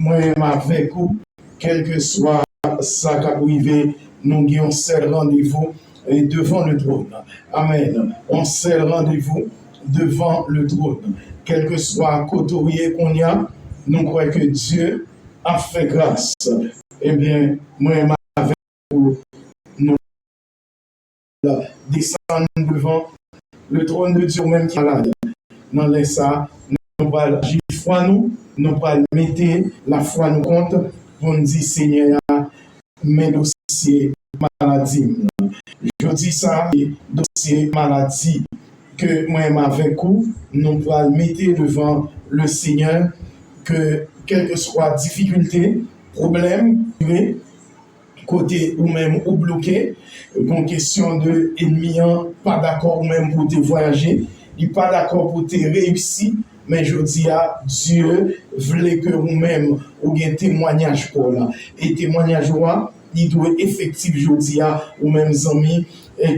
moi-même avec vous, quel que soit ça qui arrive, nous avons seul rendez-vous devant le trône. Amen. On seul rendez-vous devant le trône. Quel que soit côté qu'on y a, nous croyons que Dieu a fait grâce. Eh bien, moi-même avec vous, nous descendons devant le trône de Dieu, même qui est malade. Dans les ça, nous allons agir foi nous allons mettre la foi nous compte pour nous dire Seigneur, mes dossiers maladie. Je dis ça, les dossiers maladie que moi-même avec vous, nous allons mettre devant le Seigneur, que quelle que soit difficulté, problème, côté ou même ou bloqué, pour question de ennemi, pas d'accord ou même pour te voyager, il n'est pas d'accord pour te réussir, mais je dis à Dieu, voulait que vous-même, ou un témoignage pour là. Et témoignage, il doit effectif, je dis à vous-même amis,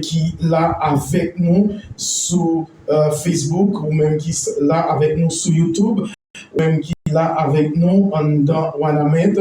qui là avec nous sur Facebook, ou même qui là avec nous sur YouTube, ou même qui là avec nous dans Wanamet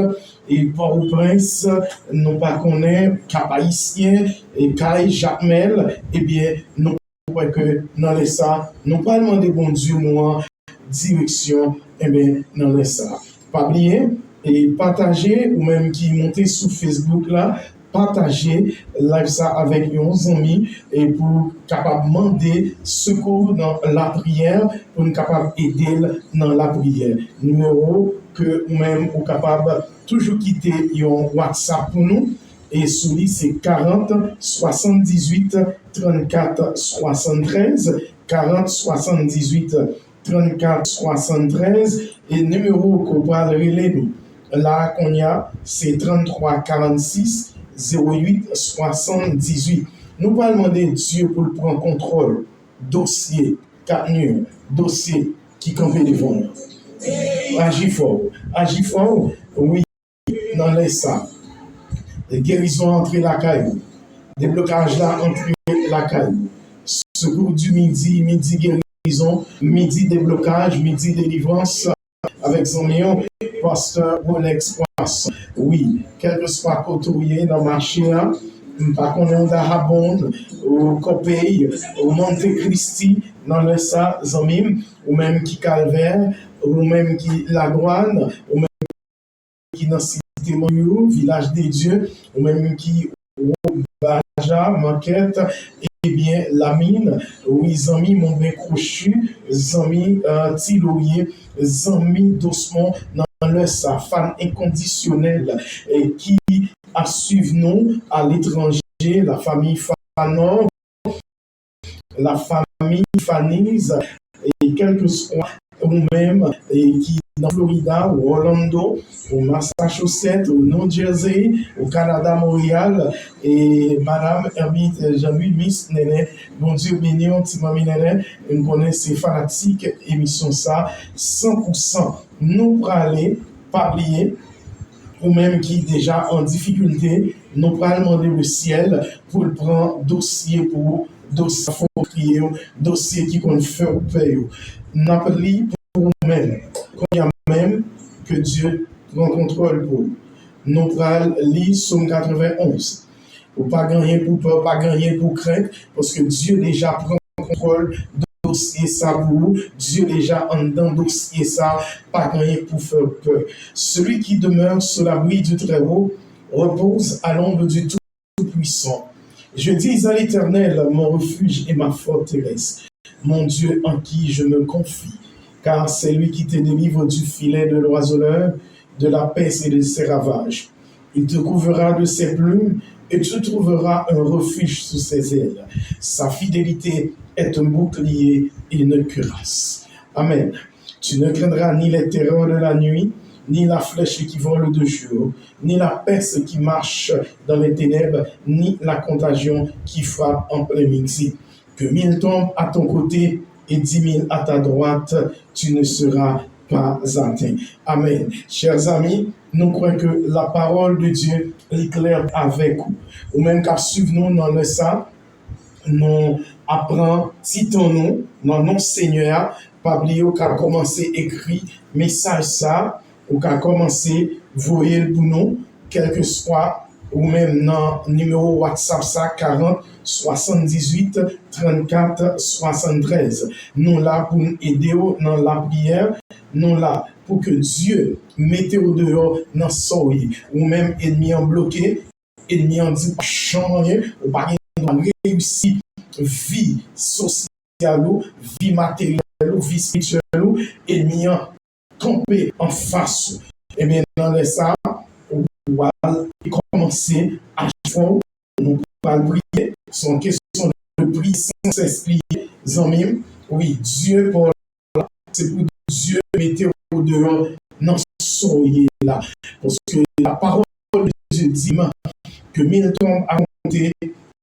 et Port-au-Prince, nous pas connaît Cap-Haïtien et Caille Jacmel, eh bien, nous croyons que dans les ça, nous pas demander bon Dieu, nous en direction, eh bien, dans les ça. Pas oublier et partager, ou même qui monter sur Facebook là, partager live ça avec nos amis et pour capable demander secours dans la prière pour nous capable aider dans la prière. Numéro que même ou capable toujours quitter un WhatsApp pour nous et celui c'est 40 78 34 73 40 78 34 73 et numéro qu'on va relayer nous là qu'on y a c'est 33 46 08 78. Nous allons demander Dieu pour prendre contrôle. Dossier, carnet, dossier qui campait devant nous. Agis fort, oui, dans les ça. Les guérisons entre la caille. Des blocages là entre la caille. Secours du midi guérison, midi déblocage, midi délivrance. Avec son million, pasteur Rolex Poisson. Oui, quel que soit côté dans le marché, pas qu'on est en Darabonde, au Copey, au Monte Christi, dans le ça, Zamim, ou même qui Calvaire, ou même qui Lagroine, ou même qui dans Cité Moyou, Village des Dieux, ou même qui Baja, Manquette, eh bien, la mine, oui, Zami, mon bien crochu, Zami, Tiloyer, Zami, Dosmont, dans le sa fan inconditionnel, et qui a suivi nous à l'étranger, la famille Fanon, la famille Fanise, et quel que soit nous-mêmes, et qui dans Florida, ou Orlando, au Massachusetts, au New Jersey, au Canada, Montréal, et Madame Herbie Jean-Louis Miss Néné, bon Dieu béni, petit mamie Néné, nous connaissons ces fanatiques, émission ça, 100%. Nous pour aller parler, ou même qui déjà en difficulté, nous pour demander le ciel pour le prendre dossier pour dossier pour crier, dossier qui qu'on fait au pays. Nous appelons pour nous-mêmes, même que Dieu prend contrôle pour nous. Nous allons lire Somme 91. Ou pas gagner pour peur, pas gagner pour crainte, parce que Dieu déjà prend contrôle de dossier ça pour vous. Dieu déjà en dedans dossier ça, pas gagner pour faire peur. Celui qui demeure sous l'abri du Très-Haut repose à l'ombre du Tout-Puissant. Je dis à l'Éternel, mon refuge et ma forteresse, mon Dieu en qui je me confie. Car c'est lui qui te délivre du filet de l'oiseleur, de la peste et de ses ravages. Il te couvrira de ses plumes et tu trouveras un refuge sous ses ailes. Sa fidélité est un bouclier et une cuirasse. Amen. Tu ne craindras ni les terreurs de la nuit, ni la flèche qui vole de jour, ni la peste qui marche dans les ténèbres, ni la contagion qui frappe en plein midi. Que 1000 tombent à ton côté et 10 000 à ta droite, tu ne seras pas atteint. Amen. Chers amis, nous croyons que la parole de Dieu est claire avec vous. Ou même qu'à suivre nous dans le ça, nous apprenons, citons-nous, dans nos Seigneur, pas oublier qu'à commencer écrit, message ça, ou qu'à commencer, voyez pour nous, quel que soit, ou même dans le numéro WhatsApp, ça, 40 78 34 73. Nous là pour nous aider dans la prière, nous là pour que Dieu mette au dehors dans soleil, ou même ennemi en bloqué, ennemi en dit pas changer, ou pas réussir vie sociale, vie matérielle, vie spirituelle, ennemi en camper en face. Et bien dans les ça, on va commencer à faire, nous allons prier, son question de prier sans s'expliquer, amis. Oui, Dieu pour c'est pour Dieu mettre au dehors dans soyez là. Parce que la parole de Dieu dit que 1000 tombent à monter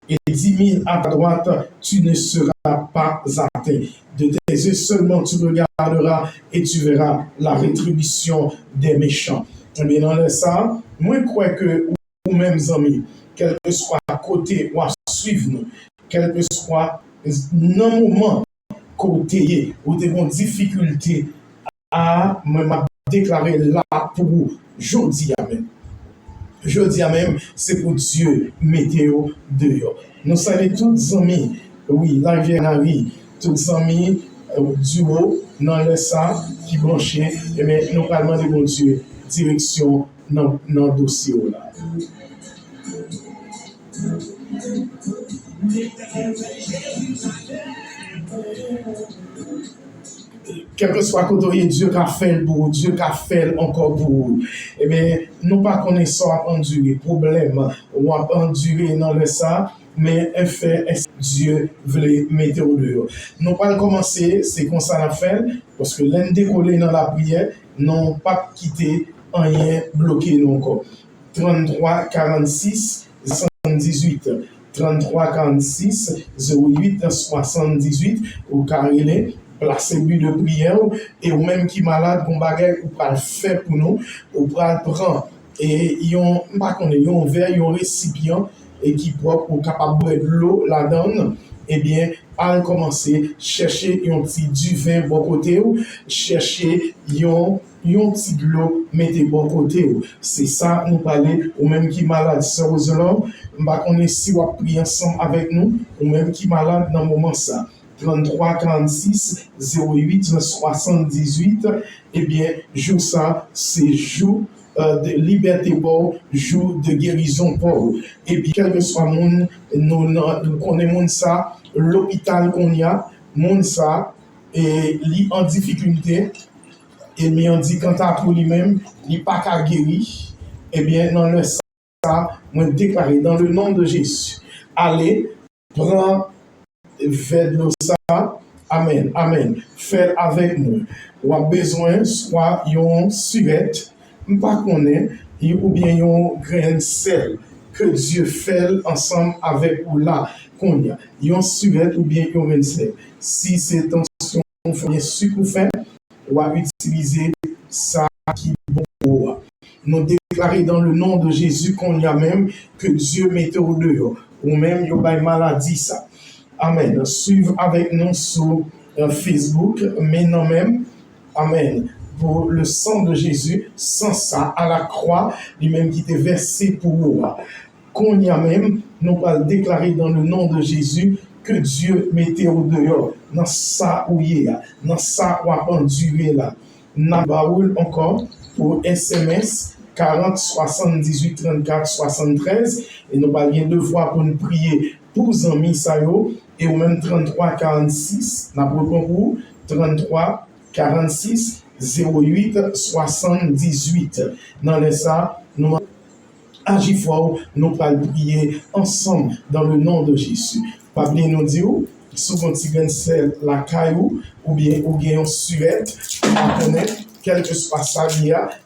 et 10 000 à droite, tu ne seras pas atteint. De tes yeux seulement tu regarderas et tu verras la rétribution des méchants. Et bien dans ça, moi je crois que vous-mêmes amis, quel que soit à côté ou à suivre nous, quel que soit dans le moment côté ou des difficultés à me déclarer là pour vous, jeudi à même. Jeudi à même, c'est pour Dieu, météo dehors. Nous saluons tous amis, oui, la vie la vie, tous amis du haut, dans le ça, qui branchait, et bien, nous parlons de mon Dieu, direction dans le dossier là. Quel que soit côté Dieu qui a fait pour vous, Dieu qui a fait encore pour vous. Eh bien, nous pas connaissons à endurer problème ou à endurer dans le ça, mais un fait, Dieu voulait mettre au dehors. Nous pas commencer, c'est comme ça la fait, parce que l'un décollé dans la prière, n'ont pas quitté rien bloqué non encore. 33 46 78. 33 46 08 78 au carré placer but de prière et ou même qui malade qu'on bagaille ou pas le faire pour nous ou pas le prendre et ils ont pas qu'on est un verre un récipient et qui propre ou capable de l'eau là-dedans eh bien à commencer chercher un petit du vin bon côté ou chercher un petit de l'eau mettez bon côté c'est ça nous parler ou même qui malade sérieusement bah on est si on prier ensemble avec nous ou même qui malade dans le moment ça 33 46 08 78 eh bien jour ça c'est jour de liberté pour jour de guérison pour et puis quel que soit monde nous connaissons ça l'hôpital qu'on y a monde ça et li en difficulté et mais on dit quand à pour lui-même il pas qu'à guérir eh bien dans le ça moi déclaré dans le nom de Jésus allez prends faites nous ça. Amen. Amen. Faites avec nous. Ou a besoin soit yon surette, pas connaît, ou bien yon grain de sel que Dieu fait ensemble avec ou là qu'on y a. Yon surette ou bien yon grain de sel. Si c'est tension, on fait sucre fait, ou à utiliser ça qui est bon pour nous déclarer dans le nom de Jésus qu'on y a même que Dieu mette au dehors. Ou même yon bay maladie ça. Amen. Suivez avec nous sur Facebook, mais non même. Amen. Pour le sang de Jésus, sans ça, à la croix, lui-même qui était versé pour vous. Qu'on y a même, nous allons déclarer dans le nom de Jésus que Dieu mettait au dehors, dans ça où il est, dans ça où a enduré là. Nabaoul encore pour SMS 40 78 34 73 et nous allons devoir pour nous prier pour les amis ça et ou même 33 46 n'a pas pour 33 46 08 78 dans les ça nous agis fort nous allons prier ensemble dans le nom de Jésus pas bien nous dire souvent si vous avez la caillou ou bien ou bien surette à connaître quel que soit ça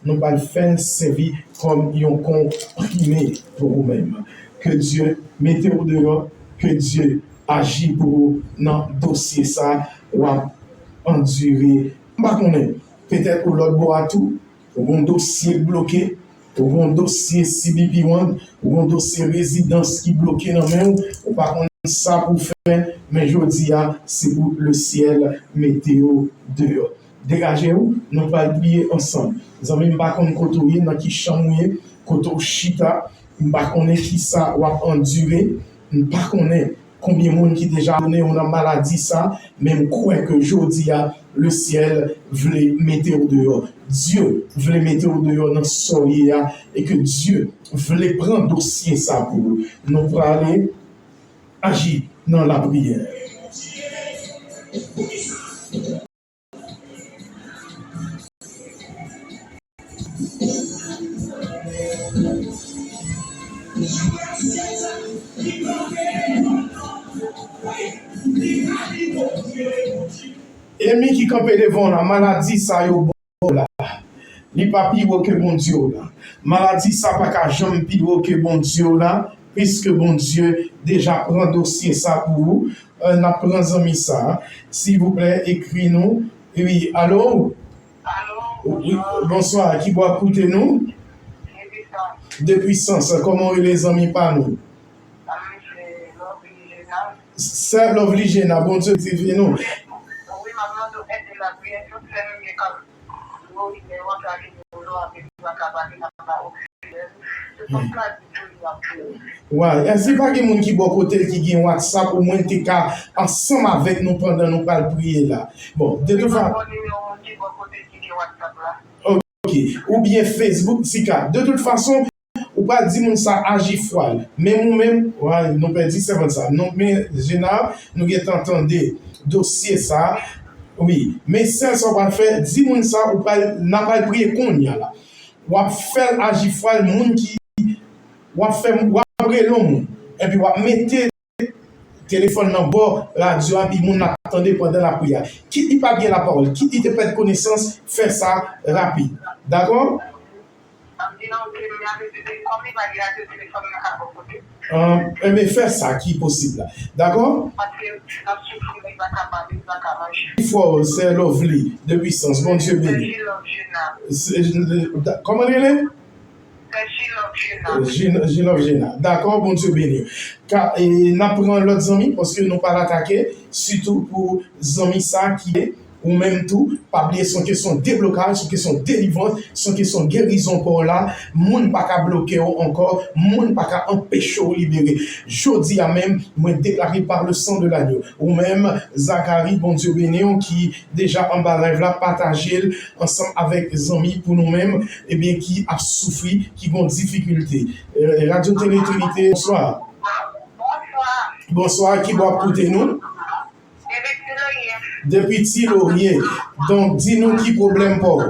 nous allons faire servir comme un comprimé pour vous-même que Dieu mette au dehors que Dieu agit pour vous dans le dossier ça ou endurer peut-être pour l'autre bois tout ou un dossier bloqué ou un dossier CBP1 ou un dossier résidence qui bloqué dans main ou par contre ça pour faire mais je dis c'est pour le ciel météo dehors dégagez-vous, nous allons prier ensemble. Nous avons pas comme côté dans qui chamouye, côté chita, pas connaît qui ça va endurer, pas connaît combien de monde qui déjà donné on a maladie ça, même quoi que jodi a le ciel voulait mettre au dehors. Dieu voulait mettre au dehors dans soleil et que Dieu voulait prendre dossier ça pour nous. Nous pour aller agir dans la prière. Ennemi qui campait devant la maladie, ça y est bon là. Li pas pire que bon Dieu là. Maladie, ça pas qu'à jamais pire que bon Dieu là, puisque bon Dieu déjà prend dossier ça pour vous. On a pris amis ça. S'il vous plaît, écris-nous. Oui, allô? Allô? Oui, bonsoir. Qui doit écouter nous? De puissance. Comment les amis par nous? C'est Lovely Gena. Bon Dieu, c'est nous. Ouais, c'est pas que moun qui bon côté qui gagne WhatsApp au moins t'es ensemble avec nous pendant nous pas prier là. Bon, de toute façon. OK, ou bien Facebook Sika. De toute façon, ou pas dire moun ça agit froid. Mais nous-même, ouais, nous pas dire c'est ça. Non mais général, nous qui entendez dossier ça. Oui, mais ça va faire 10 moun ça ou pas n'a pas prier qu'on y a là. Ou faire agir froid moun qui ou faire ou après l'homme et puis ou mettre téléphone dans bord radio et puis moun attendait pendant la prière. Qui dit pas bien la parole, qui dit te perdre connaissance, faire ça rapide. D'accord? Mais faire ça qui est possible là. D'accord? Il faut, c'est Lovely de puissance. Bon Dieu béni. Comment il est? Gina. D'accord, bon Dieu béni. Car nous prenons l'autre amis parce que nous pas l'attaquer, surtout pour les amis ça qui est ou même tout, pas oublier son question déblocage, son question délivrance, son question guérison pour là, moun pas qu'à bloquer encore, moun pas qu'à empêcher ou libérer. Jodi a même, moi déclaré par le sang de l'agneau, ou même Zacharie, bon Dieu béni, qui déjà en bas live là, partagé ensemble avec les amis pour nous-mêmes, et bien qui a souffert, qui ont difficulté. Radio Télé Trinité, bonsoir. Bonsoir, qui doit écouter nous? Depuis Tilaurier. Donc, dis-nous qui problème pour.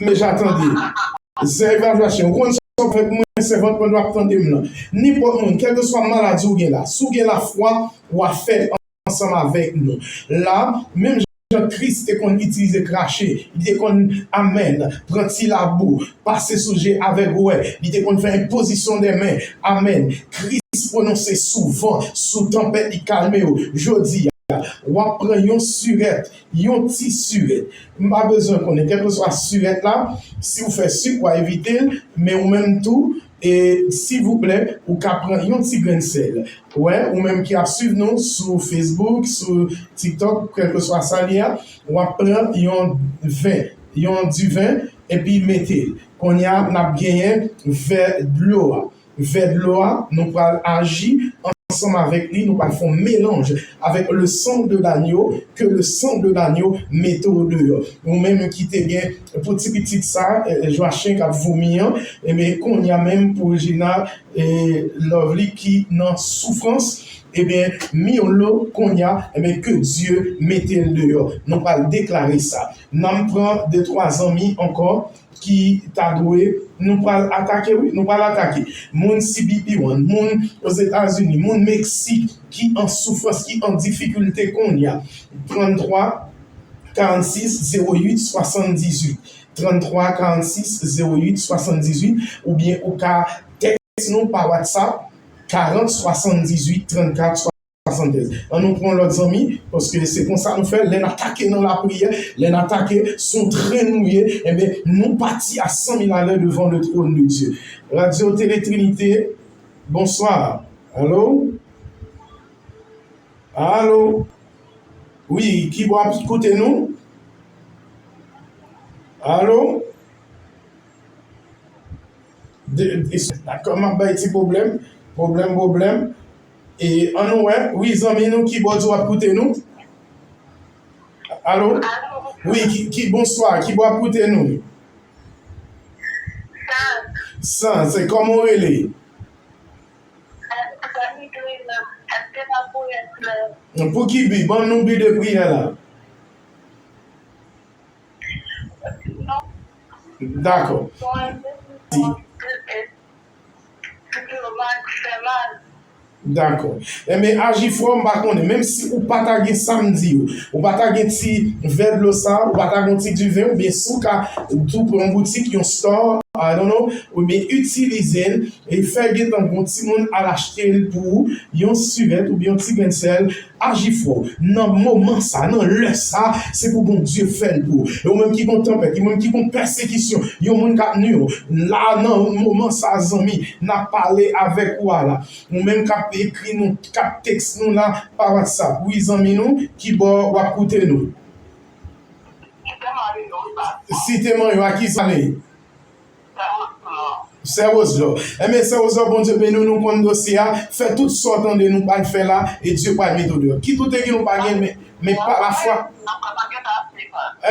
Mais j'attendais. C'est évaluation. Quand on fait pour moi, c'est votre point d'attendre maintenant. N'importe monde, quelle que soit maladie ou bien là, sous la foi, ou à faire ensemble avec nous. Là, même Christ est qu'on utilise cracher, il est qu'on amène, prend-il la boue, passer sujet avec ouais, il est qu'on fait une position des mains, amen. Christ prononce souvent, sous tempête, il calme, jodi, ou après yon surette, yon ti surette. Pas besoin qu'on ait quelque soit surette là, si vous faites sur, ou éviter, mais ou même tout, et s'il vous plaît, ou qu'à prendre un petit grain de sel. Ouais, ou même qui a suivi nous sur Facebook, sur TikTok, quel que soit ça, ou à prendre du vin, et puis mettez. Qu'on y a, n'a gagné vers de l'eau. Vers de l'eau, nous allons agir ensemble avec lui, nous allons faire un mélange avec le sang de l'agneau, que le sang de l'agneau mette au dehors. Ou même quitter bien, pour petit ça, Joachim qui a vomi, mais qu'on y a même pour Gina et Lovely qui n'en souffrance, eh bien, mis en l'eau qu'on y a, eh bien, que Dieu mette le dehors. Nous allons déclarer ça. Nous prenons 2-3 amis encore qui t'a doué, nous allons attaquer, oui, nous allons attaquer. Moun CBP1, moun aux États-Unis, moun Mexique, qui en souffrance, qui en difficulté qu'on y a. 33 46 08 78. 33 46 08 78, ou bien au cas texte nous par WhatsApp 40 78 34 73. On nous prend l'autre amis, parce que c'est comme ça nous fait, les attaquer dans la prière, les attaquer sont très mouillés, et bien, nous partis à 100 000 à l'heure devant le trône de Dieu. Radio Télé Trinité, bonsoir. Allô? Allô? Oui, qui va écouter nous? Allô? D'accord, ma petit problème. Et en nous, oui, amis, nous qui va écouter nous? Allô? Oui, bonsoir, qui va écouter nous? Ça, c'est comment elle est? Pour qui vit? Bon, nous vit de prière là. D'accord. D'accord. Mais agir fort, même si vous pas taguer samedi, ou pas taguer petit verre de l'eau ça, ou pas taguer du vin, ou bien sous tout pour une boutique qui ont store, I don't know, ou bien utiliser et faire un bon petit monde à l'acheter pour yon surette ou bien un petit gansel, agir fort. Dans le moment ça, dans le ça, c'est pour bon Dieu faire pour. Et ou même qui ont tempête, ou même qui ont persécution, yon moun kap nou, là, dans le moment ça, zami, n'a parlé avec ou là, ou même kap écrit nous, kap texte nous là, par WhatsApp. Oui, zami nous, qui bon, ou écouter nous. Si t'es mon à qui ça l'est? C'est Oslo. Mais c'est Oslo, bon Dieu, nous nous prenons dossier, fait toutes sortes de nous pas le faire là, et Dieu pas le mettre dehors. Qui tout est qui nous pas mais pas la foi.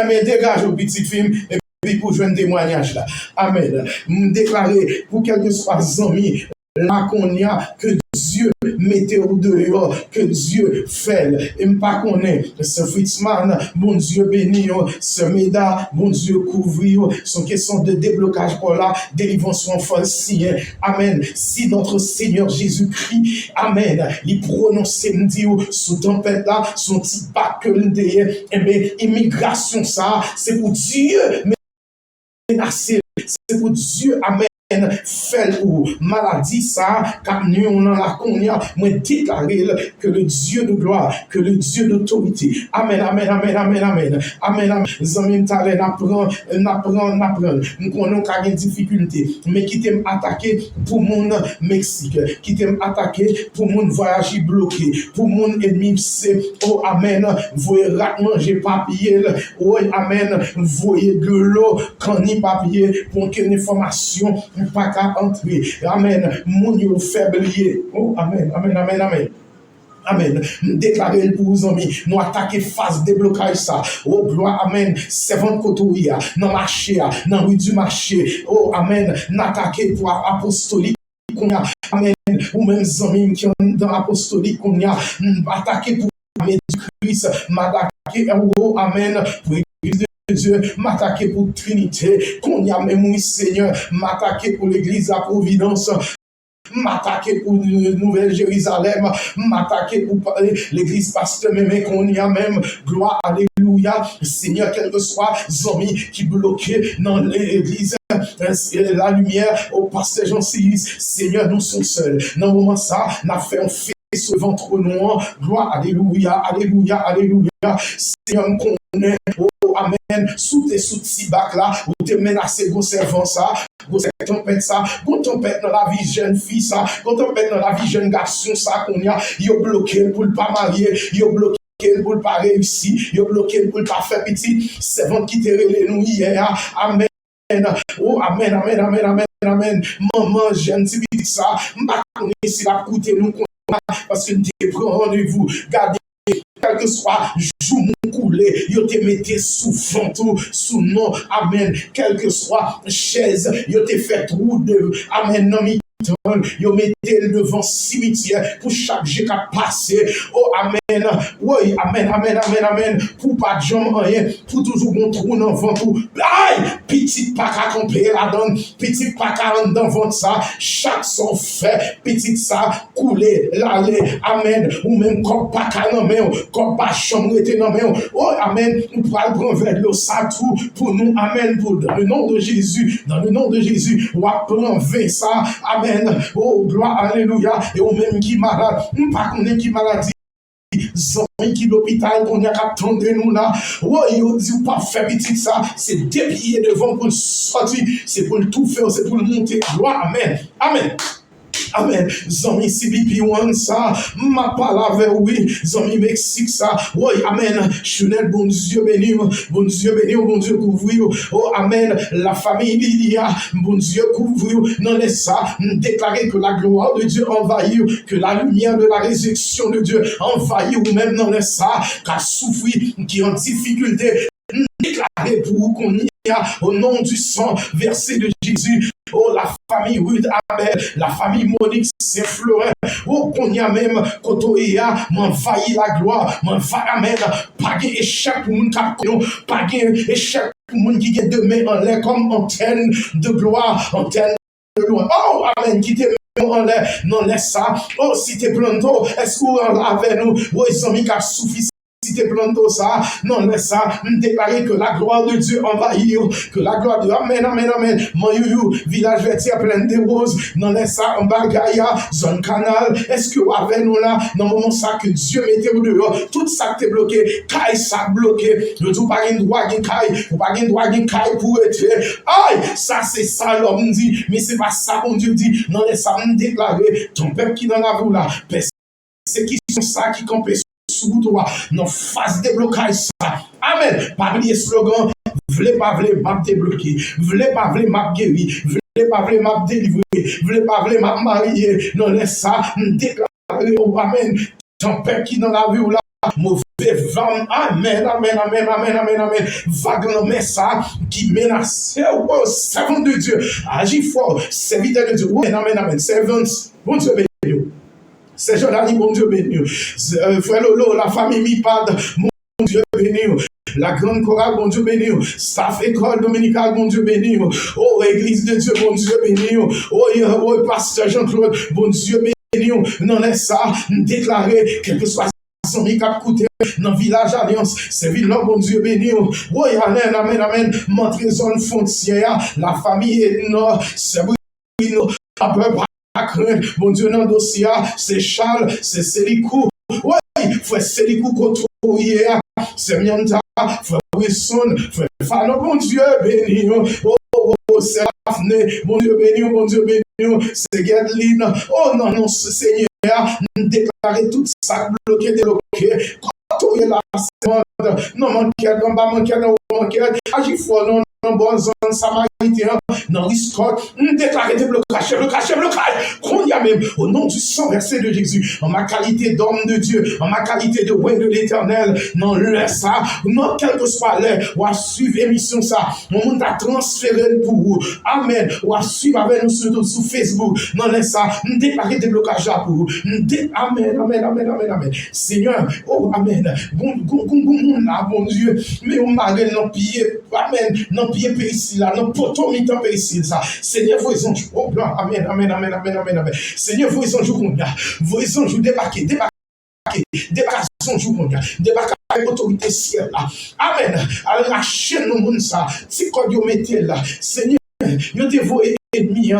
Mais dégage au petit film, et puis pour jouer un témoignage là. Amen. Déclarer pour quel que soit amis, là qu'on y a, que Dieu mettez au dehors, que Dieu fait. Et pas qu'on est, ce Fritzman, bon Dieu béni, ce Méda, bon Dieu couvrir, son question de déblocage pour la délivrance en falsi. Amen. Si notre Seigneur Jésus-Christ, Amen, il prononce sous tempête là, son petit bac que le déye, eh bien, immigration ça, c'est pour Dieu menacer, c'est pour Dieu, Amen. Fait ou maladie ça, car nous on la connaît, moi déclarer que le Dieu de gloire, que le Dieu d'autorité, amen, amen, amen, amen, amen, amen, amen, amen, talent n'apprend, nous connaissons qu'il y a des difficultés, mais qui t'aime attaquer pour mon Mexique, qui t'aime attaquer pour mon voyage bloqué, pour mon ennemi, c'est, oh amen, voyez rat manger papier, oh amen, voyez de l'eau, quand ni papier, pour qu'une information pas qu'à entrer. Amen. Mon yo faiblier. Oh, amen, amen, amen, amen. Amen. Déclarer pour vous amis, nous attaquer face déblocage ça. Oh gloire, amen. Servant Kotouia, dans le marché, dans rue du marché. Oh amen. N'attaquer pour apostolique qu'on a. Amen. Ou même amis qui sont dans l'apostolique qu'on a. Attaquer pour du Christ. M'attaquer, oh amen. Pour Dieu, m'attaquer pour Trinité, qu'on y a même oui Seigneur, m'attaquer pour l'église à Providence, m'attaquer pour Nouvelle Jérusalem, m'attaquer pour l'église pasteur même qu'on y a même, gloire, alléluia, Seigneur, quel que soit zombie qui bloquait dans l'église, la lumière au pasteur Jean-Cyril, Seigneur, nous sommes seuls. Dans le moment ça, n'a fait un fait ce ventre noir, gloire, alléluia, alléluia, alléluia, Seigneur, qu'on est, oh, amen, sous tes sous bac là, où tu menacé vos servants ça, vos tempêtes ça, vos tempêtes dans la vie jeune fille ça, vos tempêtes dans la vie jeune garçon ça qu'on y a, ils bloqué pour ne pas marier, ils bloqué pour ne pas réussir, ils bloqué pour ne pas faire petit, servant qui te relève nous hier, amen. Oh, amen, amen, amen, amen, amen. Maman, jeune, si dit ça, ma connaît si la coûte nous parce que nous prenons rendez-vous, gardez. Quel que soit jour mon coulé, yo te mettez sous fantôme, sous nom, amen. Quel que soit chaise, yo te fait trou de, amen, non, yo mettez devant cimetière pour chaque jour qui passe. Oh, amen. Oui, amen, amen, amen, amen. Pour pas de jambes, rien. Pour toujours bon trou dans le ventre. Aïe! Petit pas qu'à camper la donne. Petit pas qu'à rentrer dans le ventre ça. Chaque son fait. Petit ça. Couler, l'aller. Amen. Ou même comme pas qu'à dans main. Comme pas chambre était dans main. Oh, amen. On pourra le prendre vers l'eau ça tout. Pour nous, amen. Pour dans le nom de Jésus. Dans le nom de Jésus. On va prendre vers ça. Amen. Oh, gloire, alléluia. Et au même qui malade, pas qu'on est qui maladie. Zami qui l'hôpital qu'on a attendu nous là. Oh, il dit pas faire petit ça. C'est déplier devant pour sortir. C'est pour le tout faire. C'est pour le monter. Gloire. Amen. Amen. Amen. Zami CBP1 ça, ma parole avec oui. Zami Mexique ça. Oui, amen. Chunel, bon Dieu béni. Bon Dieu béni. Bon Dieu couvre. Oh, amen. La famille Lilia, bon Dieu couvre. Non, laisse ça. Déclarer que la gloire de Dieu envahit, que la lumière de la résurrection de Dieu envahit, ou même non, laisse ça. Qu'à souffrir, qui est en difficulté. Déclarer pour vous qu'on y a au nom du sang versé de Jésus. Oh, la famille Ruth Abel, la famille Monique Saint-Florent. Oh, qu'on y a même, Kotoya, m'envahit la gloire, m'envahit, amen. Pas d'échec pour mon cap, pas d'échec pour mon qui est demain en l'air comme antenne de gloire, antenne de gloire. Oh, amen, qui t'est en l'air, non, laisse ça. Oh, si t'es planto, est-ce que vous en avec nous? Oh, ils ont mis qu'à souffrir. Si t'es planto ça, non, laisse ça, déclarer que la gloire de Dieu envahit, que la gloire de Dieu, amen, amen, amen, mon village vertier plein de roses, non, laisse ça, en bagaya, zone canal, est-ce que vous avez nous là, dans le moment ça que Dieu mettait au dehors, tout ça qui est bloqué, caille ça bloqué, le tout pas un droit de caille, ou pas un droit de caille pour être, aïe, ça c'est ça l'homme dit, mais c'est pas ça qu'on Dieu dit, non, laisse ça, déclarer, ton peuple qui dans la vous là, c'est qui sont ça qui campent sous toi, non face déblocage ça. Amen. Pas oublier slogan, v'lez pas v'lez m'a débloqué, v'lez pas v'lez m'a guéri, v'lez pas v'lez m'a délivré, v'lez pas v'lez m'a marié. Non laisse ça déclarer au amen. Ton père qui dans la vie ou là mauvais vent. Amen, amen, amen, amen, amen, amen. Vague mais ça qui menace au servant de Dieu. Agis fort, serviteur de Dieu. Amen, amen, amen. Servants, bon Dieu béni. C'est Jonathan, bon Dieu béni. Frère Lolo, la famille Mipad, mon Dieu béni. La grande chorale, bon Dieu béni. Staff école dominicale, bon Dieu béni. Oh, église de Dieu, bon Dieu béni. Oh, pasteur Jean-Claude, bon Dieu béni. Non, laisse ça déclarer, quel que soit son cap coûté dans le village Alliance, c'est ville bon Dieu béni. Oh, amen, amen, amen. Montrez zone frontière, la famille Nord, c'est oui, à peu près. Bon Dieu, dans le dossier, c'est Charles, c'est Célicou. Oui, frère Célicou, Kotoye, c'est Mianta, frère Wilson, frère Fano, bon Dieu béni. Oh, c'est Daphné, bon Dieu béni, c'est Gedline. Oh non, non, Seigneur, déclarer tout ça bloqué, débloqué. Kotoye la seconde, non, manqué, agis fort, non. Dans bonne zone samaritain, dans l'histoire, déclarer des blocages, qu'on y a même au nom du sang versé de Jésus, en ma qualité d'homme de Dieu, en ma qualité de roi de l'éternel, non, laisse ça, non, quel que soit l'heure, ou à suivre l'émission ça, mon monde a transféré pour vous, amen, ou à suivre avec nous sur Facebook, non, laisse ça, déclarer des blocages là pour vous, amen, amen, amen, amen, amen, Seigneur, oh, amen, bon Dieu, mais on m'a non pillé, amen, non pied ici là, non poteau mi-temps ici ça. Seigneur, vous en jouez. Oh, amen, amen, amen, amen, amen, amen. Seigneur, vous en jouez. Vous en jouez, débarquez, son jour, débarquez avec l'autorité ciel là. Amen. Alors, la chaîne, nous, monde ça. Si quand vous mettez là, Seigneur, vous devez vos ennemis,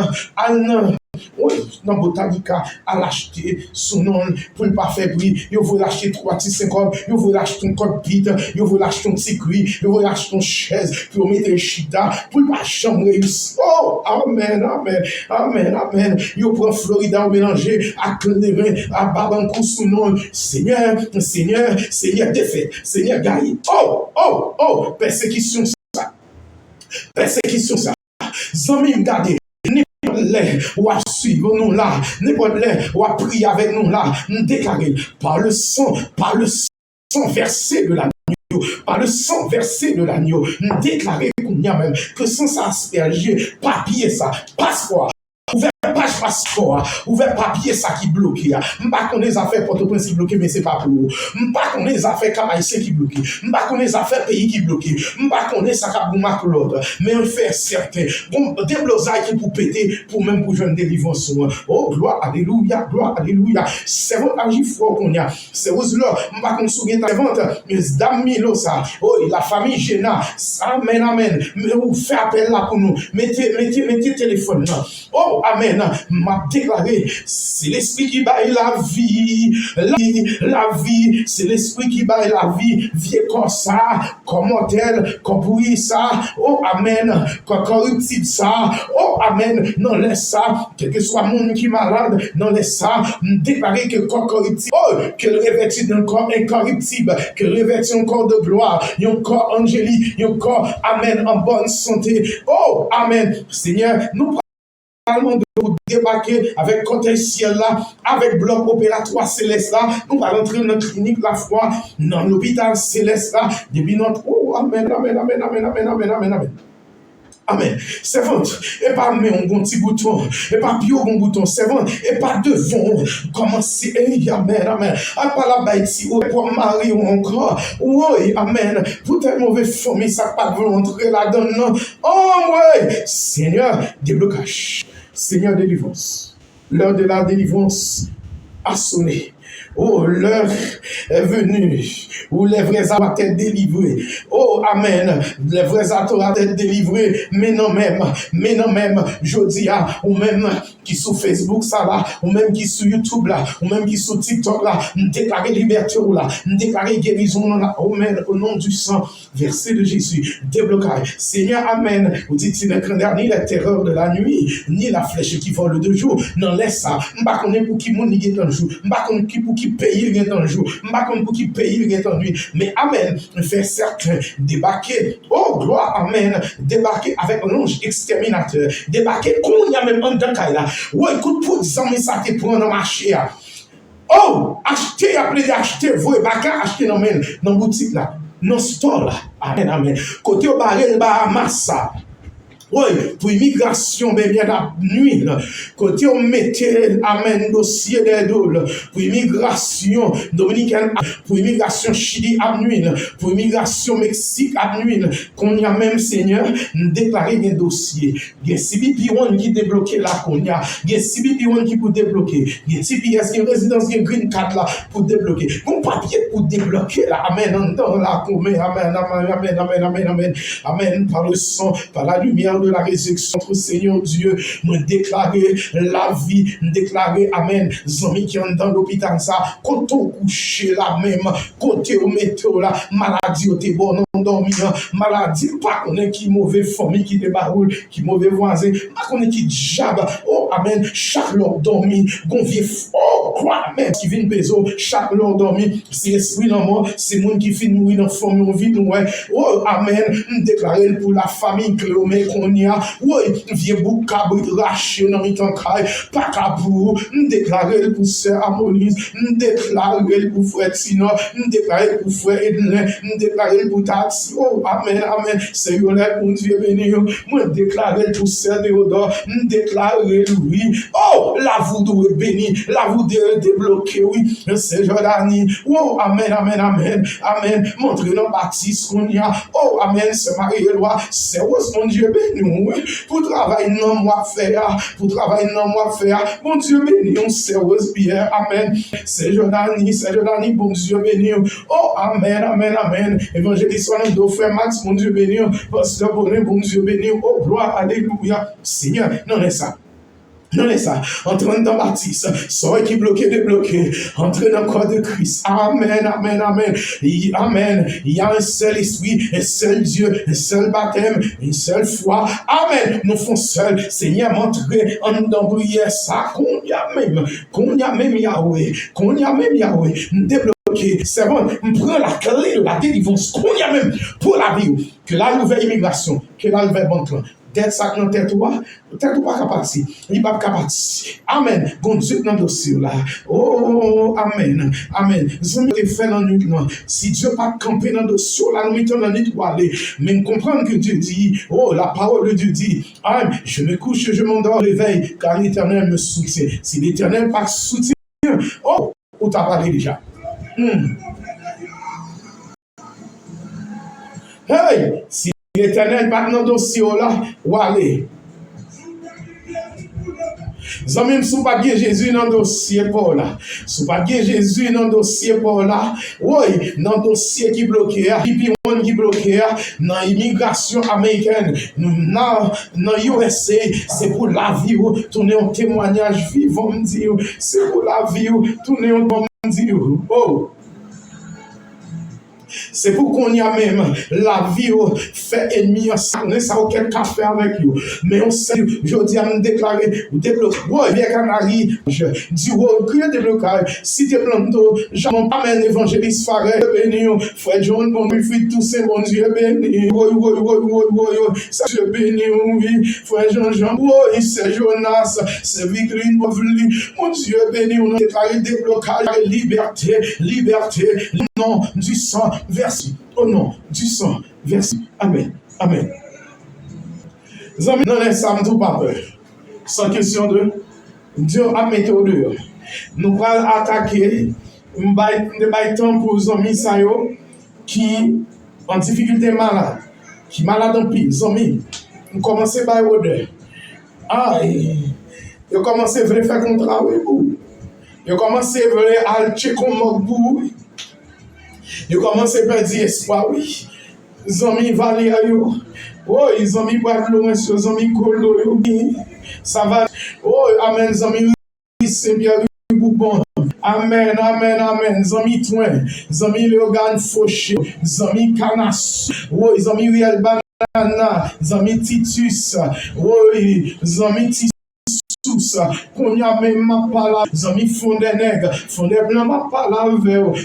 oui, dans Botanica, à l'acheter son nom pour ne pas faire bruit. Vous voulez acheter 3 petits 50, vous voulez acheter un cockpit, vous voulez acheter un petit cuir, vous voulez acheter une chaise pour mettre un chita, pour ne pas chambrer. Oh, amen, amen, amen, amen. Vous prenez Florida, vous mélangez à Clérin, à Babankou sous nom. Seigneur, Seigneur, Seigneur défait, Seigneur gagne. Oh, persécution ça. Persécution ça. Zami m'gade. Ou à suivre nous là, n'importe ou à prier avec nous là, nous déclarer par le sang versé de l'agneau, par le sang versé de l'agneau, nous déclarer qu'on y a même que sans ça asperger, papier ça, passeport. Ouvert page passeport, ouvert papier ça qui bloque. M'pas qu'on les affaires Port-au-Prince qui bloquent, mais c'est pas pour vous. M'pas qu'on les affaires Camaïsé qui bloquent. M'pas qu'on les affaires pays qui bloquent. M'pas qu'on les ça qui marque l'autre. Mais on fait certain. Bon, des blosailles qui pour péter, pour même pour jeune délivrance. Oh, gloire, alléluia, gloire, alléluia. C'est votre agir fort qu'on y a. C'est vous là. M'pas qu'on souvienne ta vente. Mais dame Milo ça. Oh, la famille Géna. Amen, amen. Mais vous faites appel là pour nous. Mettez téléphone là. Oh, amen. m'a déclaré, c'est l'esprit qui baille la vie, la vie, c'est l'esprit qui baille la vie, vie comme ça, comme mortel, comme pourri ça, oh amen, comme corruptible ça, oh amen, non laisse ça, quel que soit le monde qui est malade, non laisse ça, déclarer que le corps corruptible, oh, que le revêtu d'un corps incorruptible, que le revêtu un corps de gloire, un corps angélique, un corps, amen, en bonne santé, oh amen, Seigneur, nous parlons de vous débarquer avec côté ciel là, avec bloc opératoire céleste là, nous allons entrer dans notre clinique la foi, dans l'hôpital céleste là, depuis notre, oh amen, amen, amen, amen, amen, amen, amen, amen. Amen. Servante, et pas mais on petit bouton, et pas pio un bouton, servante, et pas devant, commencer, amen, amen. A pas la bâti, ou pour mari ou encore, oui, amen. Pour tes mauvais famille, ça pas de entrer là-dedans, non. Oh, ouais, Seigneur, déblocage. Seigneur, délivrance. L'heure de la délivrance a sonné. Oh, l'heure est venue où les vrais doivent être délivrés. Oh, amen. Les vrais doivent être délivrés. Mais non même, je dis à, ou même qui sur Facebook ça là, ou même qui sur YouTube là, ou même qui sur TikTok là, déclarer liberté là, déclarer guérison là, amen, au nom du sang, verset de Jésus, déblocage. Seigneur, amen. Vous dites, il ne craindra ni la terreur de la nuit, ni la flèche qui vole de jour. Non, laisse ça. M'pas connaître pour qui mon n'y est un jour. M'pas connaître pour qui paye le un jour. M'pas connaître pour qui paye le un nuit. Mais amen. Faire certains débarquer. Oh, gloire, amen. Débarquer avec un ange exterminateur. Débarquer qu'on y a même un dans là. Ouais, écoute, pour 10 ans, mais ça te prend dans le marché. Oh, acheter, appelez acheter, vous, acheter dans la boutique là. Dans le store là. Amen, amen. Côté au baril, bah, massa. Oui, pour immigration, bien la nuit, côté on mettait, amen, dossier des doules, pour immigration dominicaine, pour immigration Chili à nuit, pour immigration Mexique à nuit, qu'on y a même, Seigneur, déclaré des dossiers. Il y a CBP1 qui débloqué là, qu'on y a, il y a CBP1 qui peut débloquer, il y a CPS qui est résidence, qui est green card là, pour débloquer. Mon papier pour débloquer là, amen, dans la commune, amen, amen, amen, amen, amen, amen, amen, par le sang, par la lumière de la résurrection, notre Seigneur Dieu, nous déclarer la vie, nous déclarer, amen, amis qui sont dans l'hôpital, ça, quand on couche là même, côté au météo là, maladie au bon endormi, maladie, pas qu'on est qui mauvais famille qui débaroule, qui mauvais voisin, pas qu'on est qui jab, oh, amen, chaque l'heure dormi, gonvier fort, croix, amen, qui vient péso, chaque l'heure dormi, c'est esprit dans moi, c'est monde qui finit mourir dans famille, on vit nous, oh, amen, nous déclarer pour la famille Cléomé qu'on y a, oui, vieux bouc cabrit raché dans le temps, pas cabou, nous déclarer pour sœur Amonise, nous déclarer pour frère Tino, nous déclarer pour frère Edlin, nous déclarer pour Tati, oh, amen, amen, c'est Yolette, mon Dieu béni, moi déclarer pour sœur Théodore, nous déclarer oui, oh, la vous doit béni, la vous doit débloquer, oui, c'est Jordanie, oh, amen, amen, amen, amen, montrez-nous Baptiste qu'on y a, oh, amen, c'est Marie-Éloi, c'est rose, mon Dieu béni, pour travailler non moi faire, pour travailler non moi faire, mon Dieu béni, on sait rose bien, amen, c'est Jordanie, bon Dieu béni, oh, amen, amen, amen, évangéliste, mon frère Max, mon Dieu béni, pasteur Bonnet, bon Dieu béni, oh, gloire, alléluia, Seigneur, non, c'est ça. Non, c'est ça. Entrez dans Baptiste. Soyez qui bloqué, débloqué. Entrez dans le corps de Christ. Amen, amen, amen. Amen. Il y a un seul esprit, un seul Dieu, un seul baptême, une seule foi. Amen. Nous faisons seul. Seigneur, montrez en dans prière ça. Qu'on y a même Yahweh. Débloqué. C'est bon. On prend la clé de la délivrance. Qu'on y a même pour la vie. Que la nouvelle immigration. Que la nouvelle banque. Tête ça dans tête ou pas capable, il pas capable. Amen. Bon Dieu dans le dossier là. Oh, amen. Amen. Zami te fait dans nuit là. Si Dieu pas camper dans le dossier là, nous mettons dans nuit pour aller. Mais comprendre que Dieu dit, oh, la parole de Dieu dit, amen, je me couche, je m'endors, réveille, car l'Éternel me soutient. Si l'Éternel pas soutient, oh, on t'a parlé déjà. Hey, si l'Éternel pas dans le dossier là, où aller? Zami, sou pas bien Jésus dans le dossier pour là. Sou pas bien Jésus dans le dossier pour là. Oui, dans le dossier qui bloqué, qui bloqué, dans l'immigration américaine, dans USA, c'est pour la vie, tourner un témoignage vivant, me dire, c'est pour la vie, tourner un bon dire, oh. C'est pour qu'on y a même la vie fait ennemi, on est ça auquel qu'à faire avec vous. Mais on sait, je dis à me déclarer, ou débloquer, bien canari, je dis, crier déblocage, si tu es planto, j'en pas un évangéliste faré, béni, frère John, bon, lui, fit tous ces bon Dieu, béni, ça je béni, oui, frère Jean, oui, c'est Jonas, c'est Victorine, mon Dieu, béni, on a déclaré déblocage, liberté, nom du sang versé. Au nom du sang versé. Amen. Amen. Amis, non, ça me tout pas peur. Sans question de Dieu a mis au dehors. Nous allons attaquer des temps pour les amis qui en difficulté malade, qui malade en pile. Les amis, nous commençons par odeur. Ah, ils commencent à faire contrat avec vous. Ils commencent à aller checker comme vous. Ils commencent à perdre espoir, oui. Ils ont mis Valéa, oh, ils ont mis Guadeloupe, ils ont mis Coldo, ça va. Oh, amen, ils ont mis Saint-Pierre, Bourbon. Amen, amen, amen. Ils ont mis Toin, ils ont mis Léogane Fauché, ils ont mis Canas, oh, ils ont mis Riel Banana, ils ont mis Titus, oh, ils ont mis Titus. Tous, qu'on y a même ma pala, ils ont mis fond des nègres, fond des blancs, ma pala,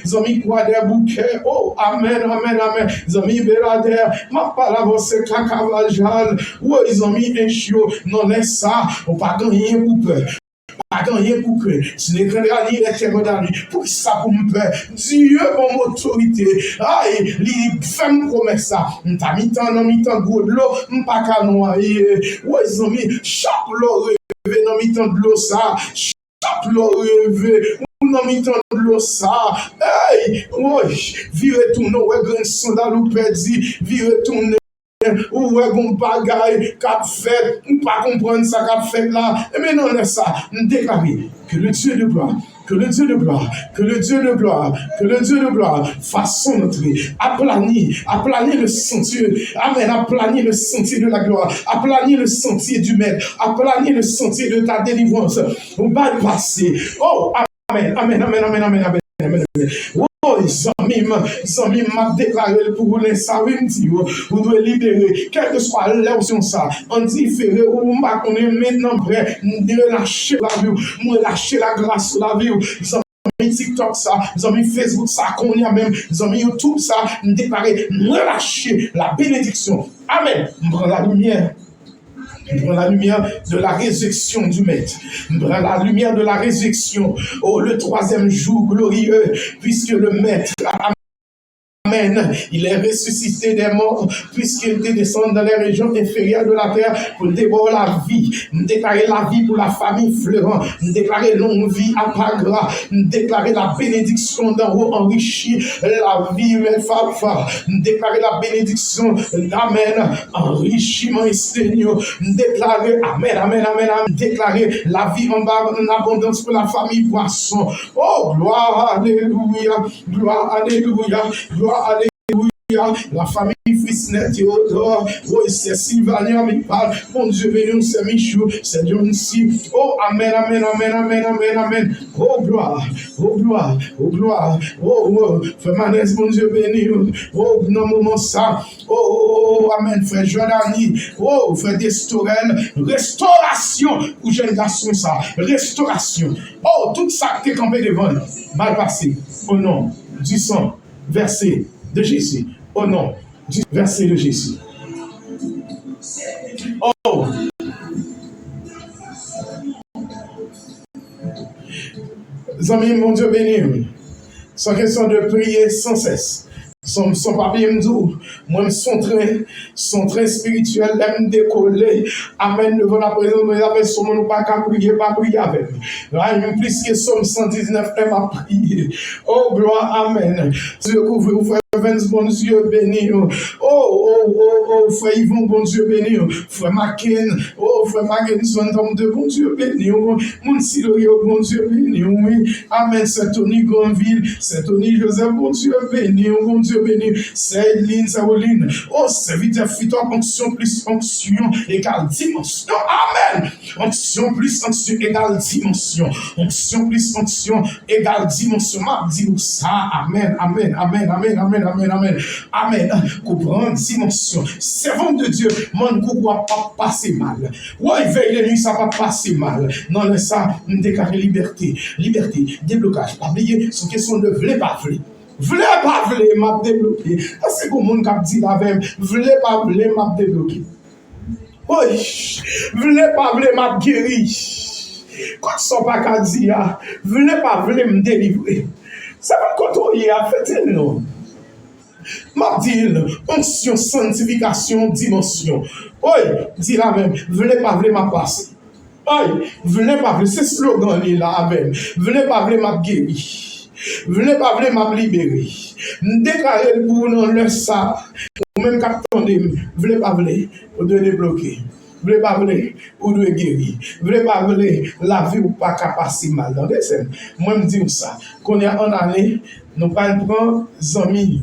ils ont mis quoi des bouquets, oh, amen, amen, amen, ils ont mis belader, ma pala, c'est cacavalajal, oh, ils ont mis un chiot, non, laisse ça, on pas gagner pour peur. Pas gagner pour que ce n'est que les terres d'année, pour ça pour me peur. Dieu, mon autorité, aïe, il fait me promesse ça. M'ta mi-temps, non, mi-temps, gros de l'eau, m'pas qu'à noyer. Ouais, ils ont mis chaque l'eau rêvé, non, mi-temps de l'eau ça, chaque l'eau rêvé. Non, mi-temps de l'eau ça, hey, ouais, virez tout, non, ouais, grand sandal ou perdu, virez tout, ou ouais, gon bagaille qu'a fait, ou pas comprendre ça qu'a fait là. Mais non, laisse ça, déclarer que le Dieu de gloire, que le Dieu de gloire, que le Dieu de gloire, que le Dieu de gloire fasse son entrée, aplanir le sentier, amen, aplanir le sentier de la gloire, aplanir le sentier du maître, aplanir le sentier de ta délivrance, on va le passer. Oh, amen, amen, amen, amen, amen, amen, amen. Oh, Zami m'a déclaré pour vous l'instant, vous devez libérer, quelle que soit l'option ça, en différé, ou m'a connaît maintenant prêt, de lâcher la vie, de lâcher la grâce sur la vie, Zami TikTok ça, Zami Facebook ça, qu'on y a même, Zami YouTube ça, déclarer, relâcher la bénédiction. Amen. Prends la lumière. Nous prenons la lumière de la résurrection du Maître. Nous prenons la lumière de la résurrection. Oh, le troisième jour glorieux, puisque le Maître a Amen. Il est ressuscité des morts, puisqu'il était descendu dans les régions inférieures de la terre pour dévorer la vie. Déclarer la vie pour la famille Fleuron. Déclarer longue vie à Pagra. Déclarer la bénédiction d'en haut enrichie. La vie, Fafa. Déclarer la bénédiction d'Amen. Enrichissement et Seigneur. Déclarer Amen, Amen, Amen, Amen. Déclarer la vie en bas, en abondance pour la famille Poisson. Oh, gloire, alléluia. Gloire, alléluia. Gloire, alléluia, la famille Frisnet, Théodore, oh, c'est Sylvania, mais parle, mon Dieu béni, c'est Michou, c'est Dieu ici, oh, amen, amen, amen, amen, amen, amen, oh, gloire, oh, gloire, oh, gloire, oh, frère Manès, mon Dieu béni, oh, non, moment ça, oh, amen, frère Jordani, oh, frère Destorel, restauration, pour jeune garçon, ça, restauration, oh, tout ça qui est campé devant, mal passé, au nom du sang, versé de Jésus, au nom du verset de Jésus. Oh! Amis, mon Dieu béni, sans question de prier sans cesse. Son papier me dit, moi, son train spirituel, l'aime décoller. Amen, devant la présence de la personne, nous pas qu'à prier, pas prier avec. Plus que Somme 119, aime à prier. Oh, gloire, amen. Dieu couvre, vous Vince, bon Dieu béni. Frère Yvon, bon Dieu béni. Frère Macken, frère Mackenson, bon Dieu béni. Mon Siloyo, bon Dieu béni. Oui, amen. C'est Tony Granville, c'est Tony Joseph, bon Dieu béni. Bon Dieu béni. C'est Eline, c'est Oline. Serviteur Fito, onction plus onction égale dimension. Amen. Onction plus onction égale dimension. Onction plus onction égale dimension. M'a dit ça. Amen, amen, amen, amen, amen, amen, amen, amen. Comprendre dimension. Servant de Dieu, mon coup va pas passer mal. Ouais, veille les nuits, ça va passer mal. Non, là, ça, nous déclarer liberté. Liberté, déblocage. Pas oublier, c'est une question de v'lait pas v'lait. V'lait pas v'lait, m'a débloqué. C'est comme mon cap dit la même. V'lait pas v'lait, m'a débloqué. Oui, v'lait pas v'lait, m'a guéri. Quand son pas qu'à dire, v'lait pas v'lait, me délivrer. Ça va côtoyer à fait non. M'a dit, onction, sanctification, dimension. Oui, dit la même, v'lait pas v'lait, m'a passé. Oui, v'lait pas v'lait, c'est slogan là même. V'lait pas v'lait, m'a guéri. Venez pas venir m'a libérer. Déclarer pour nous le ça. Ou même qu'attendez, venez pas venir, vous devez débloquer. Venez pas venir, vous devez guérir. Venez pas venir, la vie ou pas qu'à passer mal. Dans des scènes, moi me dis ça. Qu'on est en année, nous pas prendre amis.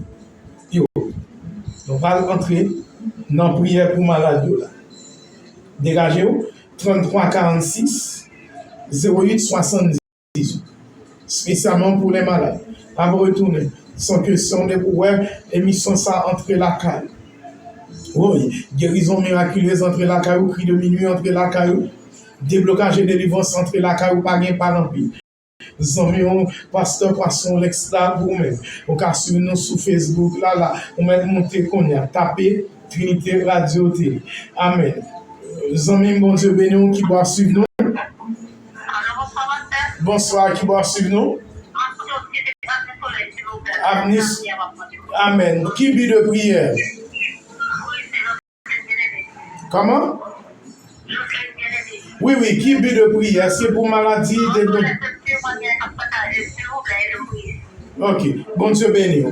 Nous pas entrer dans la prière pour malade. Dégagez-vous 33 46 08 70. Spécialement pour les malades. À vous retourner. Sans question de pouvoir, émission ça entre la caille. Oui, guérison miraculeuse entre la caille, cri de minuit entre la caille, déblocage et délivrance entre la caille, pas gain pas l'empire. Zamion, pasteur Poisson, l'extra vous-même. Au cas sur nous sur Facebook, là, on met monter qu'on a tapé Trinité Radio Télé. Amen. Zami, bon Dieu béni, qui doit suivre nous. Bonsoir, qui va suivre nous? Amen. Qui but de prière? Comment? Oui, qui but de prière? C'est pour maladie de... Ok, bon Dieu béni.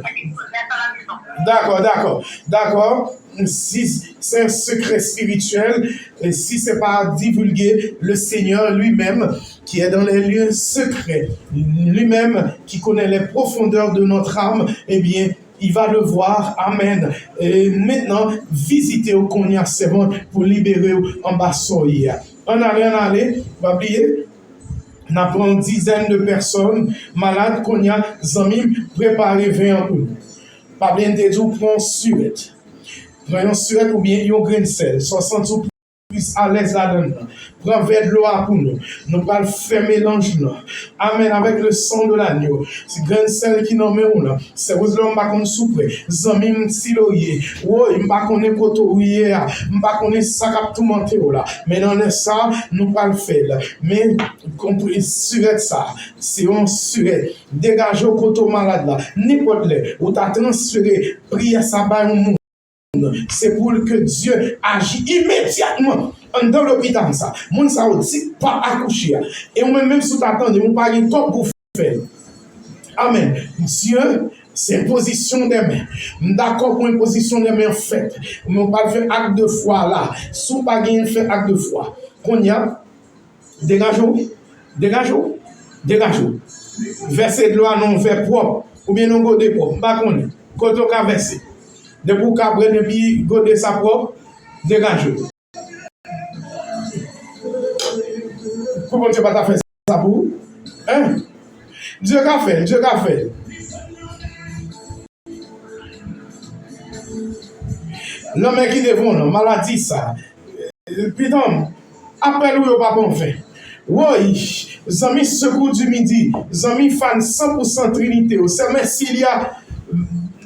D'accord. Si c'est un secret spirituel, et si ce n'est pas divulgué, le Seigneur lui-même, qui est dans les lieux secrets, lui-même qui connaît les profondeurs de notre âme, eh bien, il va le voir. Amen. Et maintenant, visitez au Konya Sévon pour libérer en bas soya. On allait, va oublier. On apprend une dizaine de personnes malades qu'on y a, Zamim, préparez 20 pour nous. Pas bien de dire, prends suette. Prends suette ou bien un grain de sel. 60 ou plus à l'aise là-dedans. Prends un verre de l'eau pour nous. Nous allons faire mélange. Amen. Avec le sang de l'agneau. C'est grain de sel qui nous met où là. C'est vous l'homme pas qu'on soupe. Zamim siloye. Oui, m'pas qu'on est cotoouye. M'pas qu'on est sac à tout monter là. Mais dans ça, nous pas le faire. Mais compris suette ça. C'est on suette. Dégagez au coteau malade là. N'importe les. Ou t'as transféré. Prière ça va un monde. C'est pour que Dieu agisse immédiatement dans l'hôpital. Ça, mon ça aussi pas accoucher. Et même si tu attends, on pas une top pour faire. Amen. Dieu, c'est une position des mains. D'accord pour une position des mains faite. On pas faire acte de foi là. Si pas gain fait acte de foi. Qu'on y a dégageons. Verser de l'eau non fait propre ou bien non godé propre. Pas qu'on est. Quand on a versé. De pour cabrer depuis goder sa propre, dégagez. Comment tu vas faire ça pour vous? Hein? Dieu qu'a fait. L'homme qui devant, maladie ça. Putain, appelle ou pas bon fait. Oui, zami secours du midi, zami fan 100% Trinité. C'est merci il y a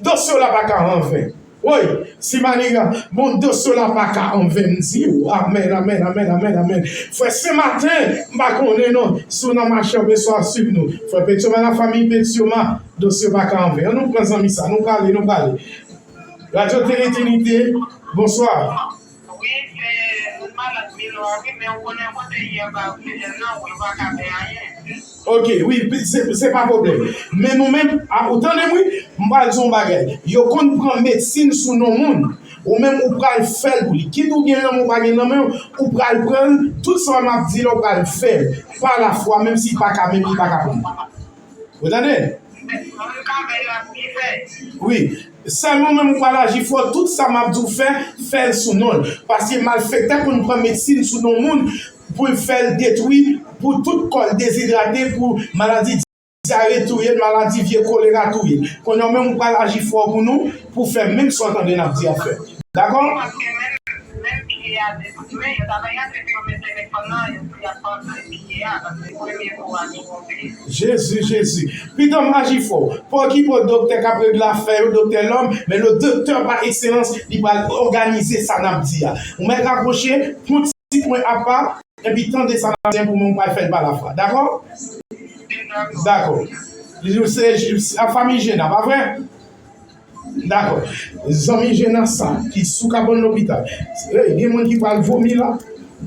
dossier là pas qu'à en fait. Oui, si maniga, mon dossier là pas qu'à en 20. Amen. Frère, ce matin, ma connaît non, sous la marche au soir sur nous. Frère Pétioma, la famille Pétioma, dossier pas qu'à en 20. Nous prenons zami ça, nous parlons. Radio Télé Trinité, bonsoir. Oui, c'est malade. Ok, oui, c'est pas problème. Mais nous-mêmes, autant de moi, on va dire un bagage. Yo qu'on prend médecine sous nos mondes, ou même on pral faire pour lui. Qui nous gagne dans mon bagage, ou pral prendre tout ça m'a dit, on pral faire par la foi, même si pas qu'à même pas qu'à prendre. Vous entendez? Oui, ça nous-mêmes on va agir fort, tout ça m'a dit faire sous nous. Parce que malfaiteur pour nous prendre médecine sous nos mondes, pour faire détruire, pour tout corps déshydraté, pour maladie diarrhée, maladie vieux choléra, tout. Qu'on a même pas agir fort pour nous, pour faire même ce qu'on entendait dans le à faire. D'accord? Jésus, Jésus. Puis donc, agit fort. Pour qui pour le docteur qui a pris de l'affaire, le docteur l'homme, mais le docteur par excellence, il va organiser ça dans le dia. On m'a rapproché, pour petit point à part, et puis tendez ça dans le pour mon pas faire par la foi. D'accord? D'accord. La famille Géna, pas vrai? D'accord. Les amis Géna, ça, qui sous cabane de l'hôpital. Il y a des gens qui parlent vomir là.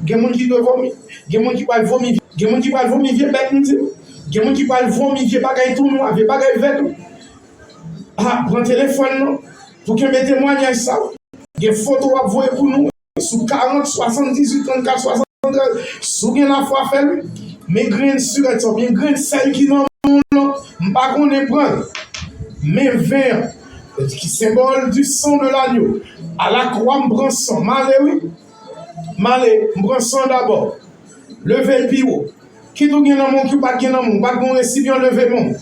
Il y a des gens qui doivent vomir. Il y a des gens qui parlent vomir. Il y a des gens qui parlent vomir, vieux bête, nous dit. Il y a des gens qui parlent vomir, vieux bagaille tout noir, vieux bagaille vert. Ah, prends le téléphone, non? Pour que mes témoignages ça. Il y a des photos à voir pour nous. Sous 40, 78, 34, 73. Sous bien la foi fait. Mais graines sur elles sont bien graines celles qui n'ont pas qu'on les prendre. Mais vert, qui symbole du sang de l'agneau. À la croix, m'brançon. Malé, oui. Malé, m'brançon d'abord. Levez le pivot. Qui tout gagne dans mon qui pas gagne dans mon, pas qu'on récipient lever mon.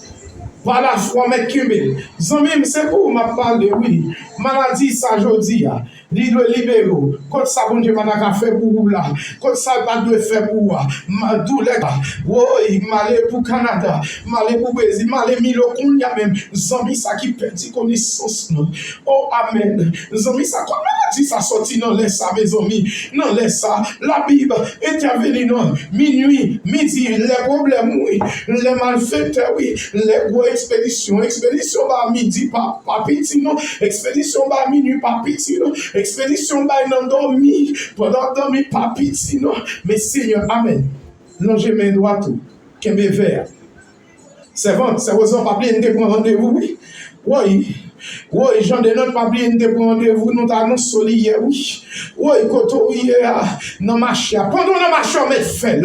Par la foi, mettre cumul. Zami, c'est pour m'a parler, oui. Maladie, ça, je dis, il doit libérer. Quand ça, bon Dieu, m'a fait pour vous là. Quand ça, pas de faire pour vous. Ma douleur. Oui, malé pour Canada. Malé pour Brésil. Malé Milo, qu'on y a même. Zami, ça qui perd connaissance. Oh, amen. Zami, ça, comme maladie, ça sorti, non, laisse ça, mes amis. Non, laisse ça. La Bible, intervenir, non. Minuit, midi, les problèmes, oui. Les malfaiteurs, oui. Les gros expédition par midi, pas petit, non. Expédition par minuit, pas petit, non. Expédition par non dormi, pendant dormi, pas petit, non. Mais Seigneur, amen. Non, j'ai mes doigts tout. Qu'un vert. C'est bon, c'est raison, pas bien de prendre rendez-vous, oui. Oui. Oui, Jean de notre papier, nous avons rendez-vous, nous avons soli hier, oui. Oui, quand on hier, dans ma chia, pendant que ma chia, on met fait,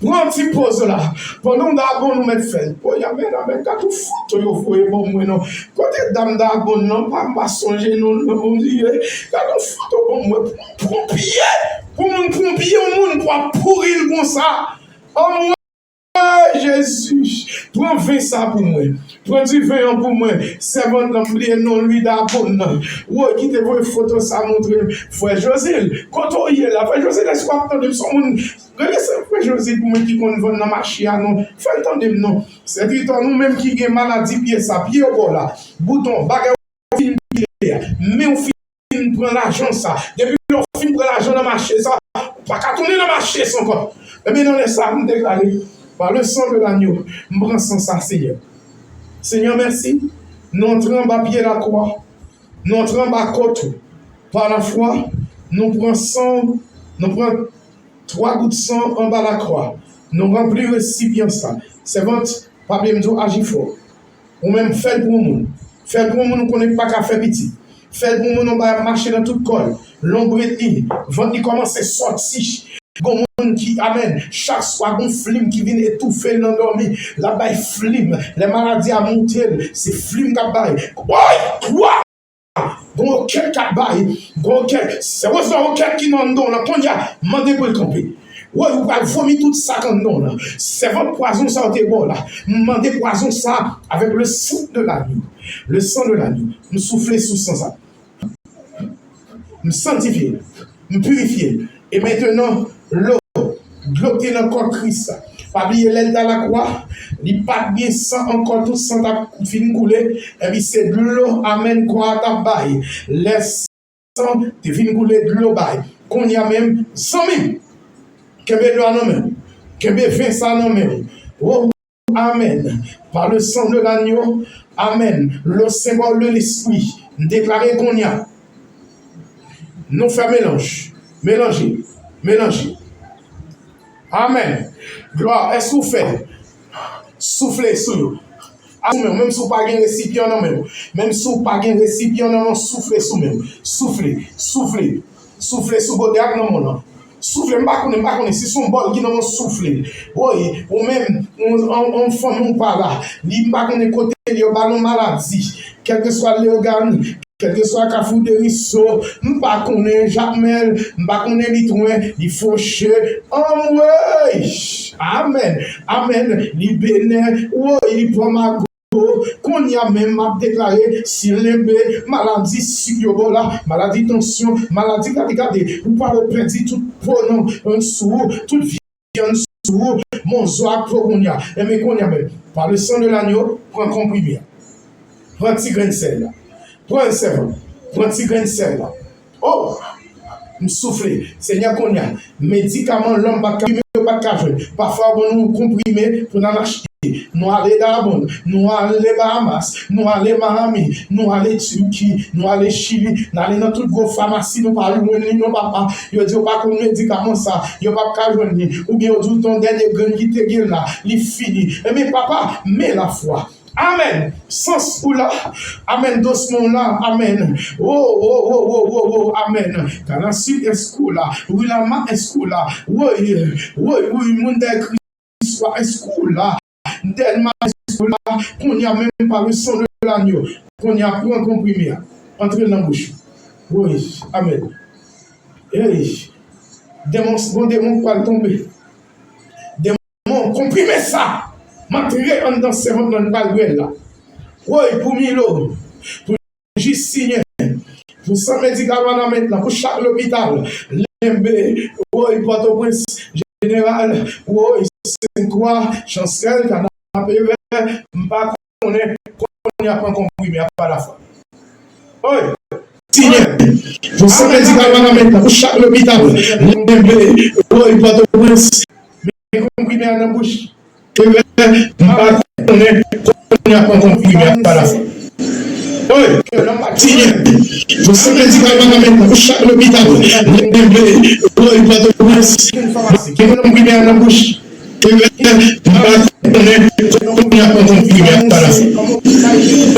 prends un petit pause là, pendant que nous met fait. Oui, amen, amen, quand tout fout, vous voyez, bon, moi, non. Côté dame d'abon, non, pas songer, non, on dit, quand tout fout, bon, moi, pompier, pour mon pompier, on pour pourrir comme ça. Oh, Jésus, prends 20 ça pour moi. Prends du vin pour moi. C'est bon d'emblée, non, lui d'abon. Ou qui te voit photo, ça montre. Frère José, quand on y est là, frère José, laisse-moi attendre son monde. Regardez frère José, pour moi qui compte vendre dans ma chia, non. Fais attendre, non. C'est dit, nous-mêmes qui avons maladie, pied ça, pied au bord là. Bouton, baguette, film, pied. Mais on finit prendre l'argent, ça. Depuis qu'on finit prendre l'argent dans ma chia, ça. Pas qu'à tourner dans ma chia, encore. Mais non, laisse ça, me déclarer. Par le sang de l'agneau, nous prenons ça, Seigneur. Seigneur, merci. Nous entrons en pied la croix. Nous entrons en côte. Par la foi, nous prenons sang, nous prenons 3 gouttes de sang en bas de la croix. Nous remplissons le récipient ça. C'est votre papier me agit fort. Ou même fait pour nous. Fait pour nous, nous ne connaissons pas qu'à faire petit. Fait pour nous, nous va marcher dans toute colle. L'ombre est ligne. Vent qui commence à sortir. Gon qui amène chaque soir un flim qui vient étouffer l'endormi la baille flim les maladies à monter c'est flim qui baille quoi bon quel qui baille bon quel c'est quoi ça quel qui non don là qu'on y a mandé pour le camper ouais vous va vomir tout ça quand non là c'est votre poison ça au bon là mandez poison ça avec le sang de l'agneau le sang de l'agneau nous souffler sous sang ça nous sanctifier nous purifier et maintenant l'eau qui est dans le corps Christ. Pas oublier l'aile dans la croix. Il pas bien sang encore tout sang ta fin couler. Et puis c'est de l'eau, amen, quoi ta baille. Laisse sang, tu fin couler de l'eau baille. Qu'on y a même 100 000. Qu'est-ce que doit nommer? Qu'est-ce que fait ça nommer? Oh, amen. Par le sang de l'agneau, amen. Le symbole de l'esprit. Déclarer qu'on y a. Nous faisons mélange. Mélanger. Mélanger. Amen. Gloire. Est-ce que vous faites? Soufflez sur nous. Même si vous n'avez pas de récipient, même si vous n'avez pas de récipient, soufflez sur nous. Soufflez, soufflez, soufflez sur vos diagnostics. Soufflez, je ne sais pas si c'est un bol qui nous souffle. Oui, ou même, on fait par là. Il ne pas qu'on côté de ballon maladie. Quel que soit l'organe, quel que soit le cafou de risseau, je ne pas qu'on est Jacmel, je ne pas qu'on est Litouin, il faut chier. Amen. Amen. Il bénit, il prend ma qu'on y a même déclaré si l'embé, maladie sibiobola, maladie tension, maladie regardez, vous parlez perdu tout pronom en sous, toute vie en sous, mon zoa qu'on y a, et mais qu'on y a même, par le sang de l'agneau, prends un comprimé, prends un petit grain de sel là, prends un sel, prends un petit grain de sel là. Oh! Nous souffler, Seigneur qu'on y a, médicaments, l'homme pas parfois on nous comprimer pour nous acheter. Nous allons dans la bonne, nous allons les Bahamas, nous allons Miami, nous allons Turquie, nous allons Chili, nous allons dans toute grosse pharmacie, nous parlons de nos papas, ils disent pas qu'on médicament ça, ils pas qu'à joindre, ou bien ils disent ton dernier grain qui te gueule là, il finit. Mais papa, mets la foi. Amen. Sans ou là. Amen. Doucement là. Amen. Oh, amen. Car la suite est là. Oui, la main est là. Oui, mon Christ soit est là. Tellement est là. Qu'on y a même pas le sang de l'agneau. Qu'on y a plus un comprimé. Entre dans la bouche. Oui, amen. Hey. Démon pas tomber. Démon, comprimez ça. M'enterrer en dans ces mondes dans le balguel là. Oui, pour Milo, pour juste signer, pour 100 médicaments maintenant, pour chaque hôpital, l'MB, oui, Port-au-Prince, général, oui, Saint-Croix, chancel, canapé vert, m'pas qu'on y a pas compris, mais pas la foi. Oui. Signer, pour 100 médicaments maintenant, pour chaque hôpital, l'MB, oui, Port-au-Prince, mais compris, mais en bouche. On n'y a pas compris, mais pas la fin. Oui, je sais médicaments pour chaque hôpital. Il va te prince. Qui va nous guider à la bouche. On n'y a pas compris, mais pas la fin.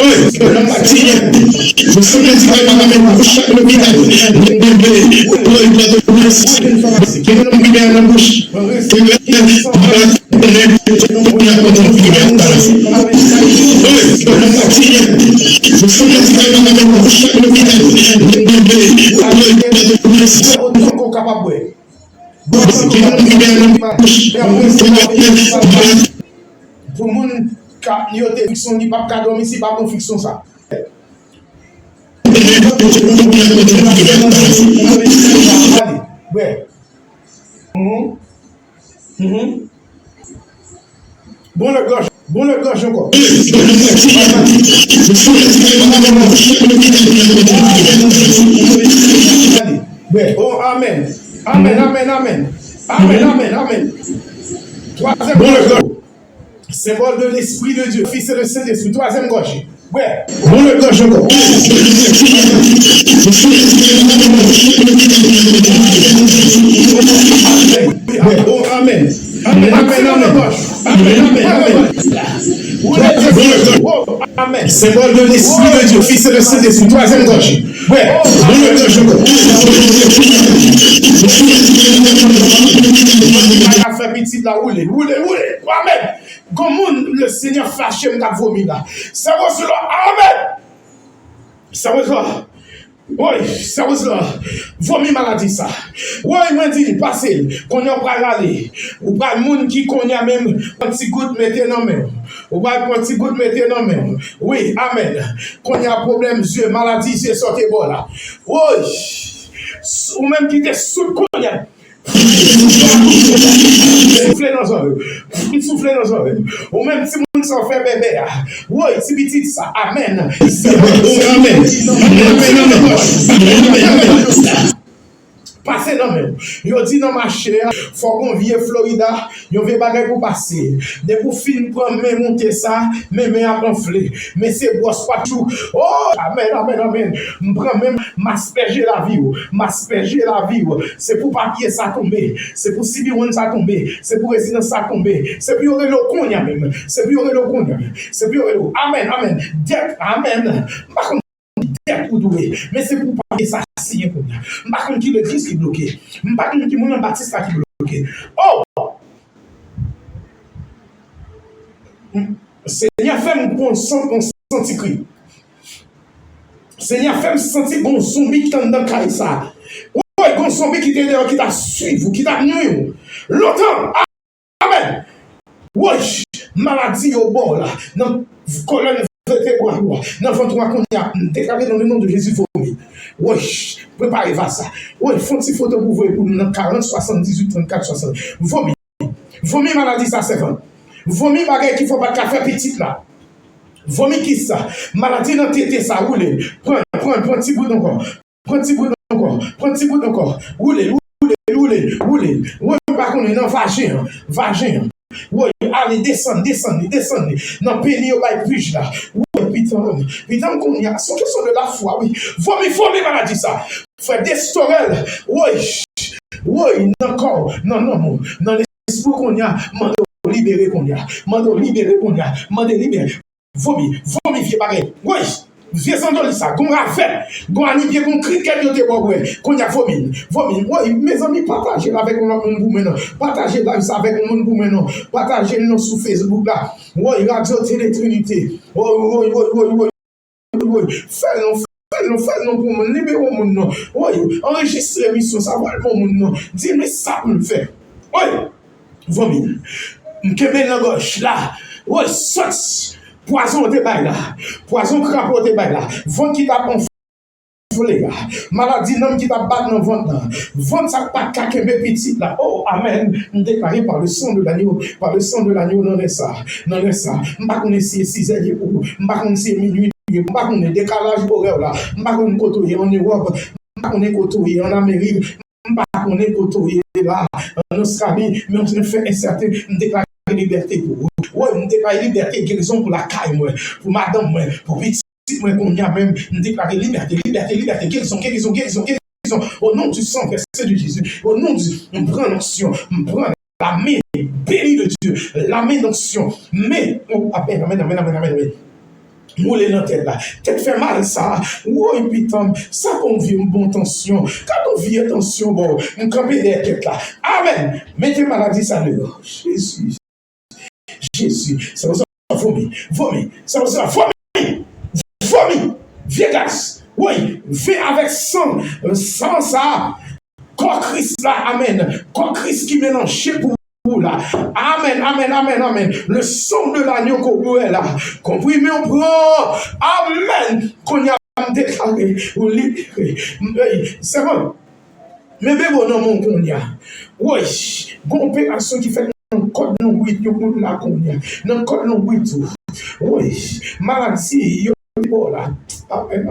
Oui, je sais médicaments pour chaque hôpital. Il va te prince. Qui va nous guider à la bouche. Pour le monde qui a des fictions, qui n'a pas dormir, si pas de fiction ça. Ouais. Bon le gorge encore. Oh, amen. Amen. Troisième gorge. Symbole de l'Esprit de Dieu, Fils et le Saint-Esprit. Troisième gorge. Ouais. Bon le gorge encore. Oh, amen. Amen. Symbole de l'Esprit de Dieu, Fils et le Saint-Esprit. Troisième gorge. Ouais. Bon le gorge encore. A fait petit là, roulez. Amen. Comme le Seigneur fâché m'a vomi là. Ça va cela. Amen. Ça va cela. Oui, ça va cela. Vomi maladie ça. Oui, moi dit passez qu'on y a pas aller. Ou pas monde qui connaît même un petit goutte mettez dans même. Ou pas un petit goutte mettez dans même. Oui, amen. Qu'on y a problème yeux, maladie c'est sorti bon là. Oui. Ou même qui était sous qu'on y a. Souffler dans un ou même si on s'en fait bébé oui si petit ça amen Passer dans même. Yo dit dans ma chair, faut qu'on vienne Florida, yo veut bagay pour passer. De pour fin prendre mais monter ça, mais à gonfler. Mais c'est boss pas tout. Oh, amen, amen, amen. M'prend même m'asperger la vie, m'asperger la vie. C'est pour papier ça tomber, c'est pour Sibiron ça tomber, c'est pour résidence ça tomber, c'est pour le konya même, c'est pour le konya, c'est pour le amen, amen. Dette, amen. Pour doué, mais c'est pour pas que ça signe pour moi. Par contre, qui l'église qui est bloqué. Par contre, qui mon baptiste qui est bloqué. Oh! Seigneur, fais-moi bon son, bon senti cri. Seigneur, fais-moi sentir bon zombie qui t'en dans le ça. Ouais, bon zombie qui t'est qui t'a suivi, qui t'a nuit. Longtemps. Amen. Ouais, maladie au bord là. Dans colonne vertébrale. Dans le ventre qu'on y a déclaré dans le nom de Jésus vomi. Oui, préparez ça. Oui, font une photo pour vous pour 40, 78, 34, 60. Vomi. Vomi maladie ça c'est vrai. Vomi bagay qui faut pas café petit là. Vomi qui ça. Maladie dans tété ça roule. Prends un petit bout encore. Prends un petit bout encore. Prends un petit bout encore. Roule. Oui, par contre non vagin. Oui, allez descendre. Non péni au bail plus là. Putain, qu'on y a, c'est une question de la foi, oui. Vomi, maladie, ça. Frère Destorel, oui, encore, non, dans l'esprit qu'on y a, mande libéré qu'on y a, mande libéré. Vomi, vieux pareil, oui. Vieux sandoli ça, qu'on a fait, qu'on a nié, qu'on crie, qu'elle yote bon, qu'on y a vomi, oui, mes amis, partagez avec mon pour maintenant, partagez ça avec mon pour maintenant, partagez-le sur Facebook là, oui, Radio Télé Trinité, oui, fais-le pour mon libérez mon nom, oui, enregistrez l'émission, ça va le mon nom, dis-moi ça pour le faire, oui, vomi, m'kebe la gauche là, oui, saute. Poison au débat là, poison crapaud au débat là, vent qui t'a enflé là, maladie non qui t'a battu dans le ventre là, vent ça pas caquer mes petites là, oh amen, déclaré par le sang de l'agneau, non est ça, m'pas connaître 6 heures pour, m'pas connaître minuit, m'pas connaître décalage horaire là, m'pas connaître côtoyer en Europe, m'pas connaître côtoyer en Amérique, m'pas connaître côtoyer là en Australie, mais on se fait incertain, déclaré liberté pour vous. Ouais, on déclare liberté, guérison pour la caille, moi, pour madame, moi, pour petit, moi, qu'on y a même, on déclare liberté, guérison. Au nom du sang versé de Jésus, au nom du, on prend l'onction, on prend la main bénie de Dieu, la main d'onction, mais, oh, amen. Moulez dans tête là, tête fait mal ça, ouais, putain, ça qu'on vit une bonne tension, quand on vit une tension, bon, on campe des têtes là, amen, mettez maladie ça dehors, Jésus, ça vous a vomi, ça vous a vomi, vieux gars, oui, fais avec sang ça, corps Christ là, amen, corps Christ qui mélange pour vous là, amen, le sang de l'agneau qu'on est là, comprimé on prend, amen, qu'on y a déclaré, ou libéré, c'est bon, mais bon, non, mon qu'on y a, oui, bon opération qui fait non code non oui yo pour la combien non code non oui tout oui maladie yo là amen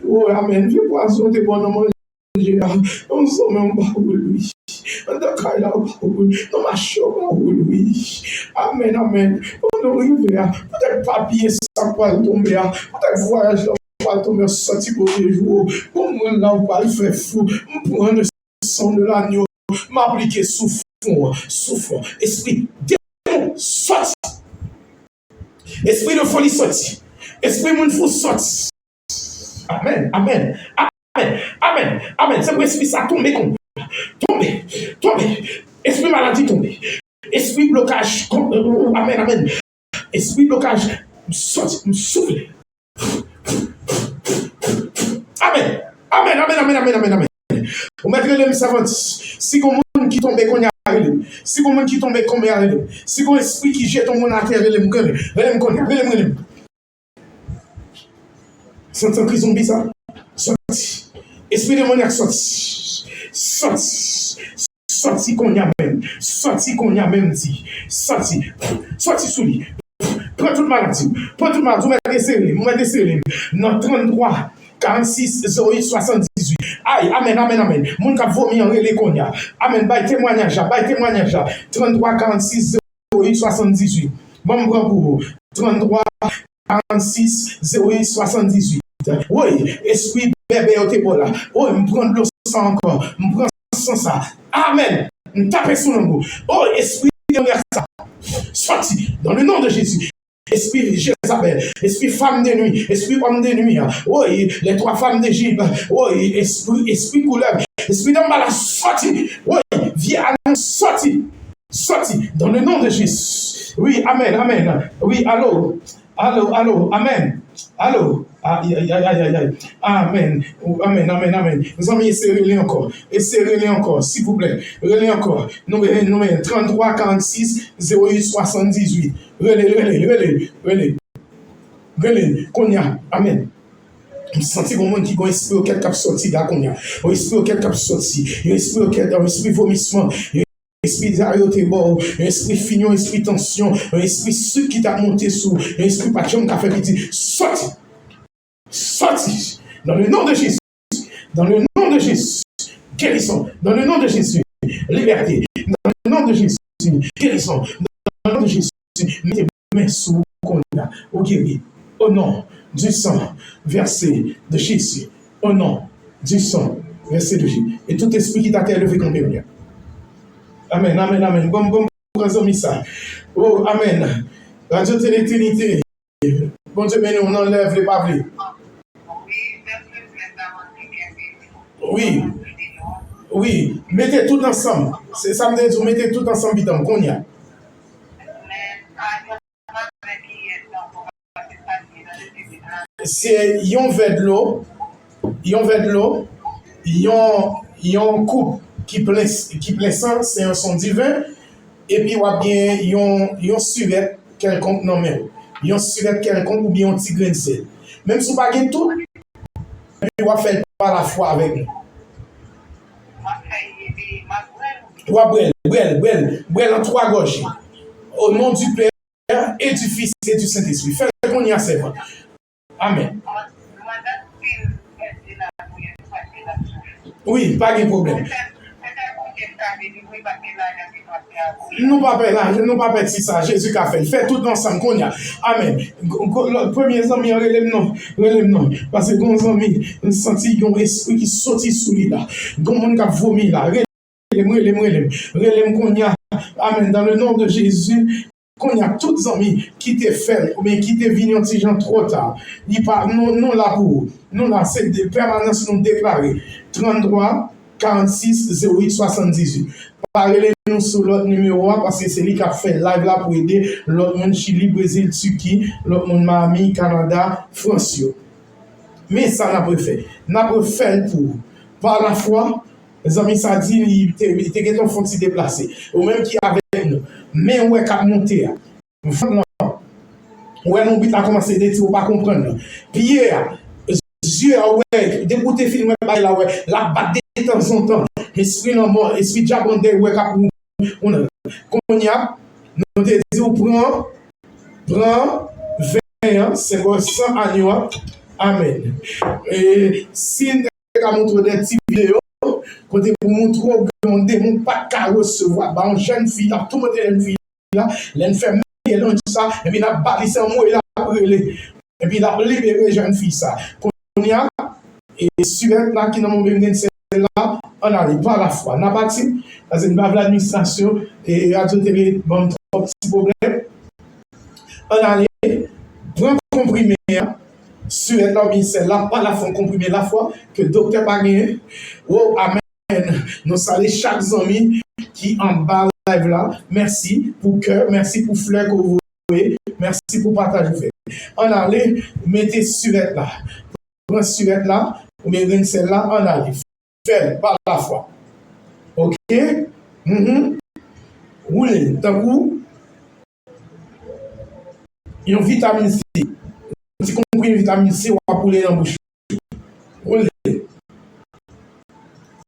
oh amen vieux poisson de bon manger on somme on ba lui on da kai là on marche on lui amen on arrive peut-être papier ça va tomber peut-être voyage là va tomber sorti pour les jours pour moi là on va le faire fou on prend le sang de l'agneau m'appliquer souffle, esprit démon, sorti. Esprit de folie sorti. Esprit moun fou sorti. Amen. C'est pour esprit ça tombe. Esprit maladie tombe. Esprit blocage, amen. Esprit blocage, sorti, souffle. Amen. On mettrait les savants. Si qu'on monde qui tombe qu'on y a si qu'on monde qui tombe qu'on y a si qu'on esprit qui jette ton monde à terre relève c'est un prison bizarre sorti esprit démoniaque sorti qu'on y a même dit sorti sous lui prends toute maladie vous mettez serré non 33 46 08 78 Aïe, amen, amen, amen. Moun ka vomi en relé qu'on y a. Amen, bay témoignage, bay témoignage. 33 46 08 78. Bon, me prends pour vous. 33 46 08 78. Oui, esprit bébé au tébo là. Oui, me prends de l'eau sans encore. Me prends sans ça. Amen. Me tape sous le mot. Oh, esprit de ça. Sorti dans le nom de Jésus. Esprit Jézabel, esprit femme de nuit, esprit homme de nuit, oui, les 3 femmes d'Égypte, oui, esprit couleur, esprit d'emballage, sorti, oui, viens à nous, sorti, dans le nom de Jésus. Oui, amen, amen, oui, allô, amen, allô, aïe, amen, amen, amen, amen. Vous en essayez encore, s'il vous plaît, relais encore, numéro 33 46 08 78. Relais, qu'on y a, amen. Je sens que monde qui a un esprit auquel cap sorti là qu'on y a, un esprit auquel cap sorti, un esprit vomissement, un esprit d'arrêté bon, un esprit finion, un esprit tension, un esprit sucre qui t'a monté sous, un esprit passion qui a fait petit, sorti, dans le nom de Jésus, dans le nom de Jésus, guérison, dans le nom de Jésus, liberté, dans le nom de Jésus, guérison, dans le nom de Jésus. Mettez mains sous qu'on a au guéri. Au nom du sang versé de Jésus. Au nom du sang versé de Jésus. Et tout esprit qui t'a élevé contre lui. Amen, amen, amen. Bon, ça. Oh, amen. Radio Télé Trinité. Bon Dieu, mais on enlève les pavés. Oui. Mettez tout ensemble. C'est samedi, vous mettez tout ensemble dans qu'on y a. C'est yon verre de l'eau, yon coupe qui plein sang, c'est un son divin, et puis ou bien yon surette quelconque non mais yon surette quelconque ou bien un petit grain de sel. Même si vous pas tout, puis ou faire par la foi avec nous. Ou brel en 3 gorgées. Au nom du Père et du Fils et du Saint-Esprit. Faites qu'on y a servant. Amen. Oui, pas de problème. Nous pas faire ça. Jésus a fait. Fait tout ensemble qu'on y a. Amen. Le premier ami relève non. Parce que nos amis, nous senti un esprit qui sortit sous lui là. Donc on a vomi là. Relève qu'on y a. Amen. Dans le nom de Jésus. Qu'on y a tous amis qui te fait ou bien qui te viennent petit gens trop tard. Il pas non là pour nous là c'est de permanence nous déclarer 33 46 08 78. Parlez-nous sur l'autre numéro parce que c'est lui qui a fait live là pour aider l'autre monde Chili, Brésil, Turquie, l'autre monde Miami, Canada, France. Mais ça n'a pas fait. N'a pas fait pour par la foi. Les amis, ça dit, il était un fond de déplacer. Ou même qui avec nous. Mais où est qu'à monter? Où est nous vite à commencer à dire, on pas comprendre. Pierre, Dieu, ouais, d'écouter film, là, ouais, la batte de temps en temps. Esprit non mort, esprit diabondé, ouais, comme on y a, nous te disons, prends 20 ans, c'est 100 agneaux. Amen. Et si nous avons montré des petites vidéos, quand vous montrez que démon pas qu'à recevoir, bah une jeune fille, tout le monde est une fille là, l'infirmière elle a dit ça, et puis il a balisé un mot et et puis il a libéré jeune fille ça. Quand on y a et sur là qui n'ont même là, on n'arrive pas à la fois. On a parti, parce que nous avons l'administration et Radio Télé, bon, trop petit problème. On allait prendre comprimé sur l'homme, c'est là, pas la fois comprimé la fois que le docteur pas gagné. Oh, amen. Nous saluons chaque ami qui en bas live là. Merci pour cœur, merci pour fleur que vous voyez, merci pour partager. On allait mettre surette là. Prends surette là, ou bien celle-là, on allait faire par la foi. Ok? Roulez, d'un coup, une vitamine C. Si vous comprenez une vitamine C, on va pouler dans la bouche. Roulez.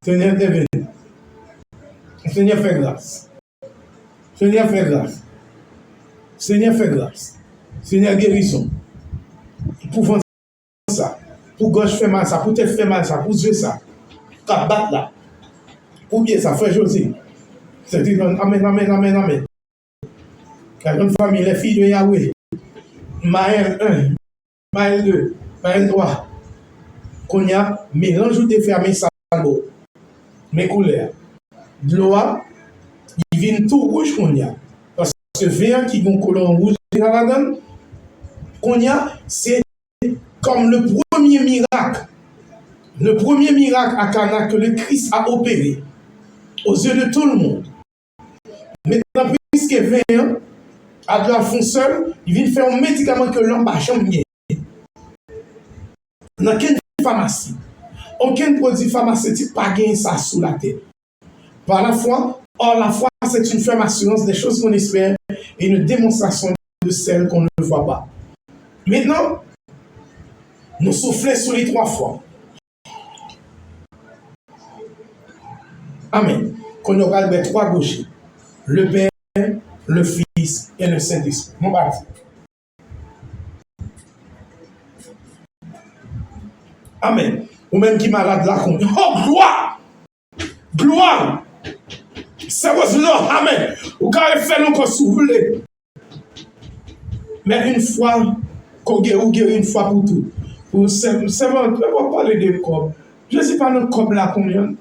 Seigneur, intervenez. Seigneur, fais grâce. Seigneur, fais grâce. Seigneur, fais grâce. Seigneur, guérison. Pour vendre ça. Pour gauche, fais mal ça. Pour tête, fais mal ça. Pour yeux, ça. Qu'à battre là. Ou bien ça, frère José. C'est dit, amen, amen, amen, amen. Car une famille, les filles de Yahweh. Maël 1, Maël 2, Maël 3. Qu'on y a, mélange ou te fermé ça, mes couleurs. De l'eau, il vient tout rouge qu'on y a. Parce que vert qui a un colon rouge dans la donne, qu'on y a, c'est comme le premier miracle. Le premier miracle à Cana que le Christ a opéré aux yeux de tout le monde. Maintenant, puisque vient à de la fond seul, il vient faire un médicament que l'homme n'a jamais gagné. Dans quelle pharmacie, aucun produit pharmaceutique n'a gagné ça sous la tête. Par la foi, or la foi, c'est une ferme assurance des choses qu'on espère et une démonstration de celles qu'on ne voit pas. Maintenant, nous soufflons sur les 3 fois. Amen. Qu'on aura les 3 gauchers. Le Père, le Fils et le Saint-Esprit. Mon baptême. Amen. Ou même qui malade là, oh, gloire! Gloire! Ça was Lord. Amen. Ou quand il fait encore souffler. Mais une fois, qu'on guérit une fois pour tout. C'est bon, on va parler de corps. Je ne sais pas notre corps là combien.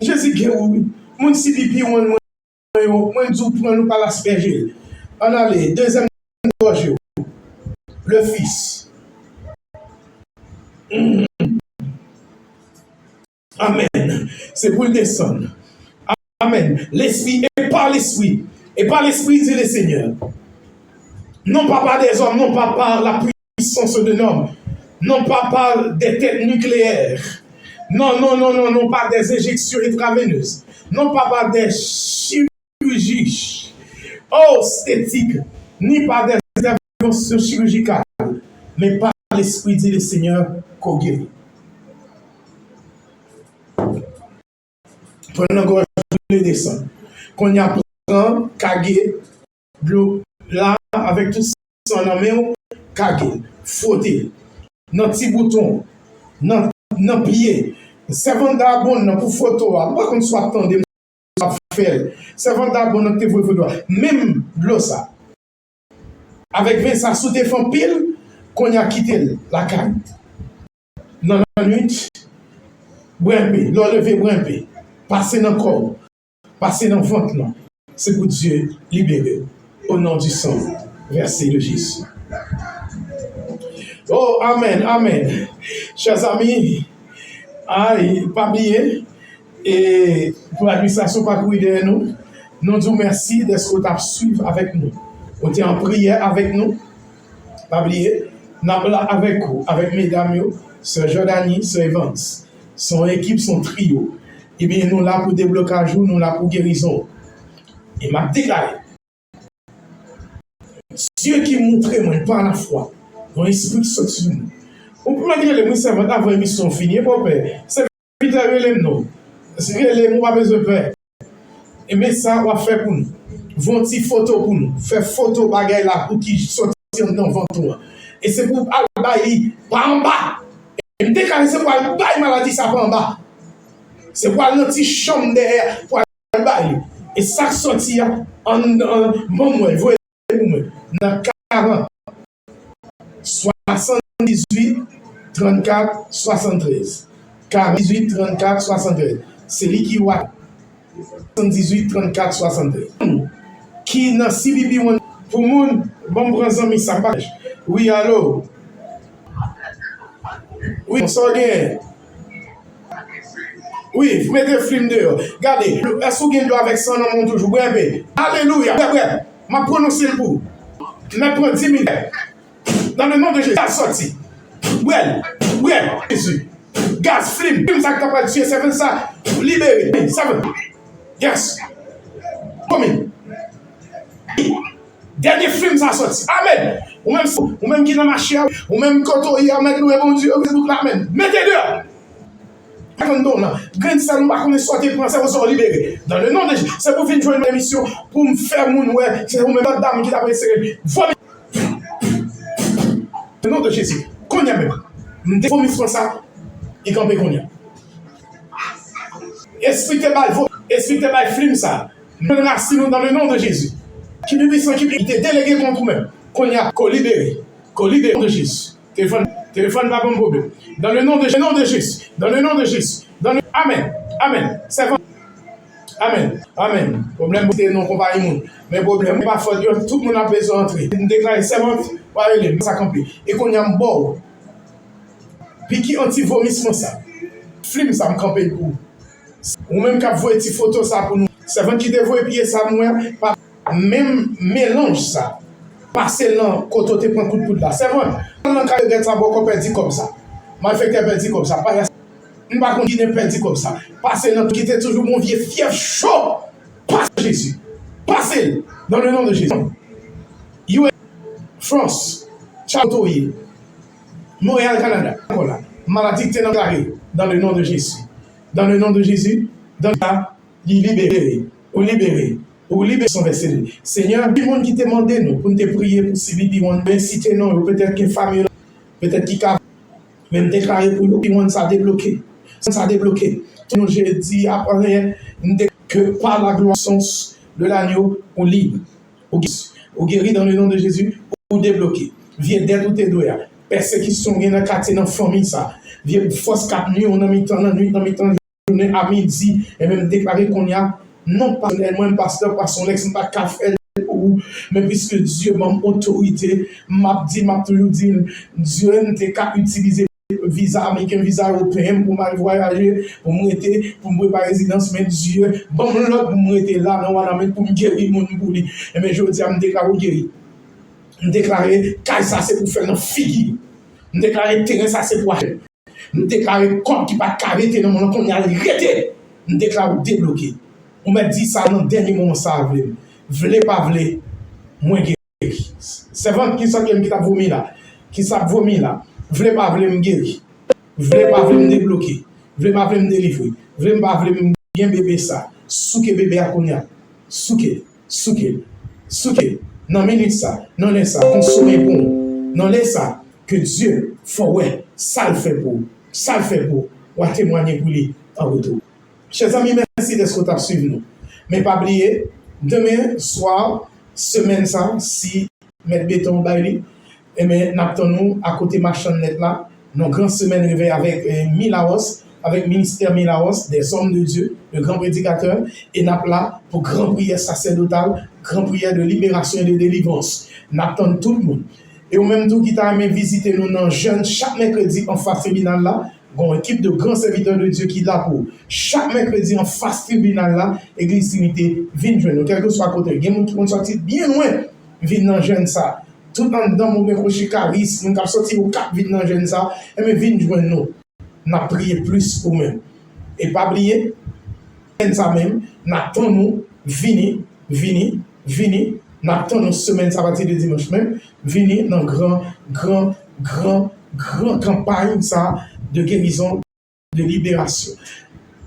Je sais que oui. Mon si pipi, moi, je prends nous par l'asperger. On a les deuxième gorge. Le Fils. Amen. C'est pour le descendre. Amen. L'Esprit, et par l'Esprit. Et par l'Esprit, dit le Seigneur. Non pas par des hommes, non pas par la puissance de l'homme. Non pas par des têtes nucléaires. Non, non, non, non, non pas des injections intraveineuses. Non pas par des chirurgies esthétiques, ni par des interventions chirurgicales, mais par l'Esprit, dit le Seigneur, qu'on guérit. Prenons encore les descendre. Qu'on y apprend, caguer, là, avec tout ça en main, caguer, frotter, dans petit bouton, dans pied, servant d'abonnement pour photo, pas qu'on soit attendu, faire, servant d'abonnement pour photo, même de ça. Avec 20 ça sous défend pile, qu'on y a quitté la canne. Dans la nuit, brimper, l'enlever, brimper, passer dans le corps, passer dans le ventre, non. C'est pour Dieu libérer. Au nom du sang, verset de Jésus. Oh, amen, amen. Chers amis, pas oublier, et pour l'administration pas courir de nous, nous disons merci d'être là suivre avec nous. On est en prière avec nous. Pas oublier, nous sommes là avec vous, avec mesdames, Sœur Jordanie, Sœur Evans, son équipe, son trio. Et bien, nous là pour déblocage, nous là pour guérison. Et m'a déclaré, Dieu qui montre moi par la foi, mon esprit qui sort sur nous. On peut dire les servants avant l'émission finie, papa. C'est vite les noms. C'est les mots pas besoin de faire. Et mais ça on va faire pour nous. Vont petit photo pour nous, faire photo bagaille là pour qui sortir dans ventre. Et c'est pour bailler pas en bas. Et me déclarer c'est pour bailler maladie ça pas en bas. C'est pour aller dans petite chambre derrière pour bailler. Et ça sorti en bon moi, voyez dans 40 78 34 73 48 34 73 c'est lui qui voit 78 34 73 qui dans CBP pour moun bon prendre ami ça pas oui allô oui on sort bien oui mettez le film dehors regardez est-ce que vous avez avec ça dans mon toujours alléluia m'a prononcé le bout mais prends 10 minutes dans le nom de Jésus, gaz sorti. Ouais, Jésus. Gaz, film ça capable de tuer, c'est ça. Libéré, ça veut. Yes. Come. Dernier film ça sorti. Amen. Ou même qui dans ma chair, ou même quand il y a mettre nous bon Dieu, amen. Mettez dehors. Grand ça nous pas connaître sortir pour ça vous libéré. Dans le nom de Jésus, c'est pour finir jouer une émission pour me faire mon ouais, c'est même pas dame qui t'a pressé. Au nom de Jésus, qu'on y a même. Nous devons ça et camper qu'on y a. Esprit de mal, esprit de mal, flim ça. Nous racines dans le nom de Jésus. Qui est puissant, qui est délégué contre nous-mêmes. Qu'on y a, qu'on libéré de Jésus. Téléphone pas bon problème. Dans le nom de Jésus. Dans le nom de Jésus. Amen. Amen. C'est bon. Amen. Amen. Problème, c'est non compagnie. Mais problème, pas faute, tout le monde a besoin d'entrer. Nous déclarons, c'est bon, ça compris. Et qu'on y a un bord. Puis qui anti-vomissement ça. Flim ça me campe le coup. Ou même qu'à voir une photo ça pour nous. C'est vrai qui devrait pied ça moi pas même mélange ça. Passer là quand tu prends coup de poudre là. C'est vrai. Dans le cas de ça beaucoup perdu comme ça. Moi fait que perdu comme ça. Pas on pas qu'on dit perdu comme ça. Passer là qui était toujours mon vieux fief chaud. Passe Jésus. Passez dans le nom de Jésus. US, France, Châteauï, Montréal, Canada. Voilà. Maladie qui est dans le nom de Jésus. Dans le nom de Jésus, dans le cas, libéré, ou libéré, ou libéré son verset. Seigneur, tout le monde qui t'a demandé nous pour te prier pour civil, ben citer non, peut-être qu'une famille, peut-être qu'il a même déclaré pour nous, puis ça a débloqué. Ça a débloqué. Nous, j'ai dit après que par la gloire de l'agneau, on libre, on guérit dans le nom de Jésus, on débloqué. Viens d'aide ou tes doigts. Persécution, il y a un quartier dans la famille, ça. Viens force 4 nuits, on a mis temps, la nuit, on a mis temps, journée à midi, et même déclaré qu'on y a, non pas moi, pasteur, par son ex, pas café, mais puisque Dieu m'a autorité, m'a toujours dit, Dieu n'a qu'à utiliser visa américain, visa européen pour mal voyager, pour m'arrêter, pour me préparer résidence, mais Dieu, bon, l'autre pour m'arrêter là, non, pour me guérir, mon bouli. Et mais je dis, je me déclare guéri. Je déclare, car ça c'est pour faire nos filles. Je déclare, terrain ça c'est pour acheter. Je déclare, corps qui va carrer, dans mon qu'on y a arrêté. Je déclare, débloqué. On m'a dit ça dans le dernier moment, ça vle pas vle, moins guéri. C'est vrai qui ça qui t'a vomi là, qui ça vomi là. Vle pas vle me guérir. Vle pas vle me débloquer. Vle pas vle me délivrer. Vle pas vle me bien bébé ça. Souke bébé à konya. Souke. Non minute ça. Non laisse ça. Consommer bon. Non laisse ça. Que Dieu faut ouais, ça le fait pour. Ça le fait pour. Ou témoigner pour lui en retour. Chers amis, merci de ce que tu as suivi nous. Mais pas oublier, demain soir, semaine ça, si mettre béton baili, et mais nous à côté marchand net là, nos grandes semaines réveillées avec Milaos, avec ministère Milaos, des hommes de Dieu, le grand prédicateur, et nous là pour grande prière sacerdotale, grande prière de libération et de délivrance. Nous tout le monde. Et au même temps qui t'a aimé visiter nous dans jeune chaque mercredi en face tribunal là, une équipe de grands serviteurs de Dieu qui est là pour chaque mercredi en face tribunal là, Église Trinité, viens joindre, quel que soit côté. Il y a des gens qui vont sortir bien loin, viens dans jeune ça. Tout dans mon microchi charisme, nous avons sorti au cap, viens dans jeune ça, et mais viens joindre nous. Nous avons prié plus pour nous. Et pas oublier, ça même, nous attendons, vini, nous attendons semaine, ça va être le dimanche même, vini dans grand campagne ça de guérison, de libération.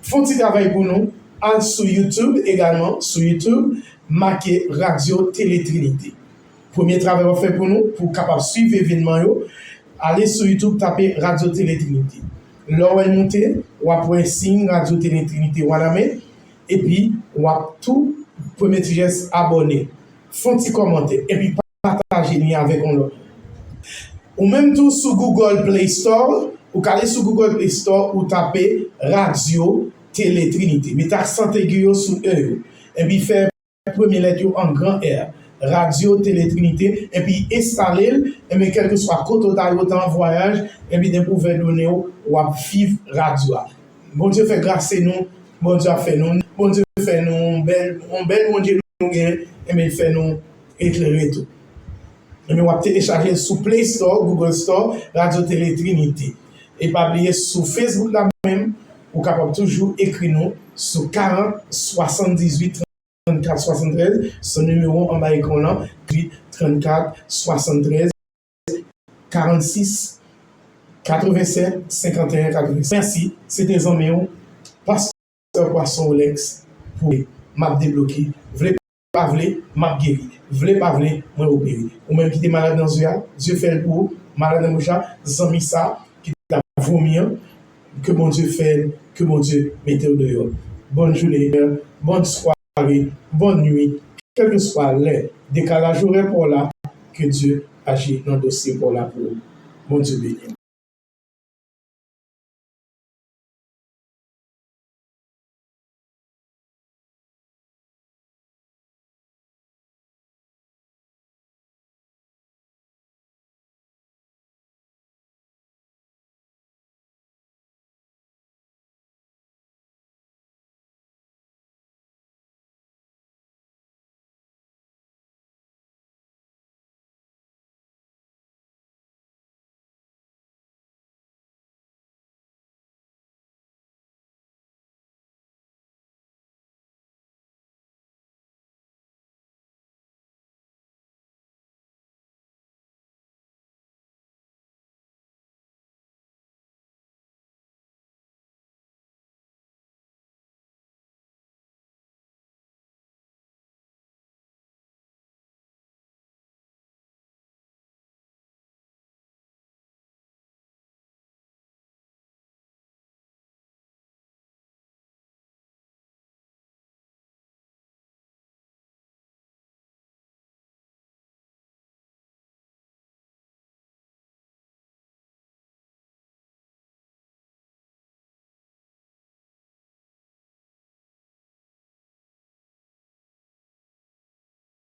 Font-ils travail pour nous? Sur YouTube également, sur YouTube, marqué Radio Télé Trinité. Premier travail qu'on fait pour nous, pour capable suivre l'événement, allez sur YouTube, tapez Radio Télé Trinité. Là où elle monte, ou après signe Radio Télé Trinité, et puis, ou tout, premier geste, abonner. Font-ils commenter, et puis partagez lien avec nous. Ou même tout sur Google Play Store, ou allez sur Google Play Store ou tapez Radio Télé Trinité. Mettez accent aigu sur E. Et puis faire première lettre en grand R. Radio Télé Trinité. Et puis installer, et bien quel que soit côté en voyage, et puis de pouvoir donner ou vivre radio. Bon Dieu fait grâce à nous, bon Dieu fait nous, bon Dieu fait nous, bel bon Dieu nous gagne, et bien fait nous éclairer tout. Et on va télécharger sur Play Store, Google Store, Radio Télé Trinité. Et pas oublier sur Facebook là même, vous capable toujours écrire nous sur 40 78 34 73, son numéro en bas écran là, 34 73 46 87 51 86. Merci, c'était Zoméo, pasteur Poisson Olex pour m'a débloqué. Pas vle, m'a guéri. Vle pas vle, moi opéré. Ou même qui était malade dans Dieu fait le pour, malade dans Moucha, zami ça, qui t'a vomi, que mon Dieu fait, que mon Dieu mette au dehors. bonne journée, bonne soirée, bonne nuit, quel que soit les décalages horaires pour là, que Dieu agit dans le dossier pour là pour mon Dieu béni.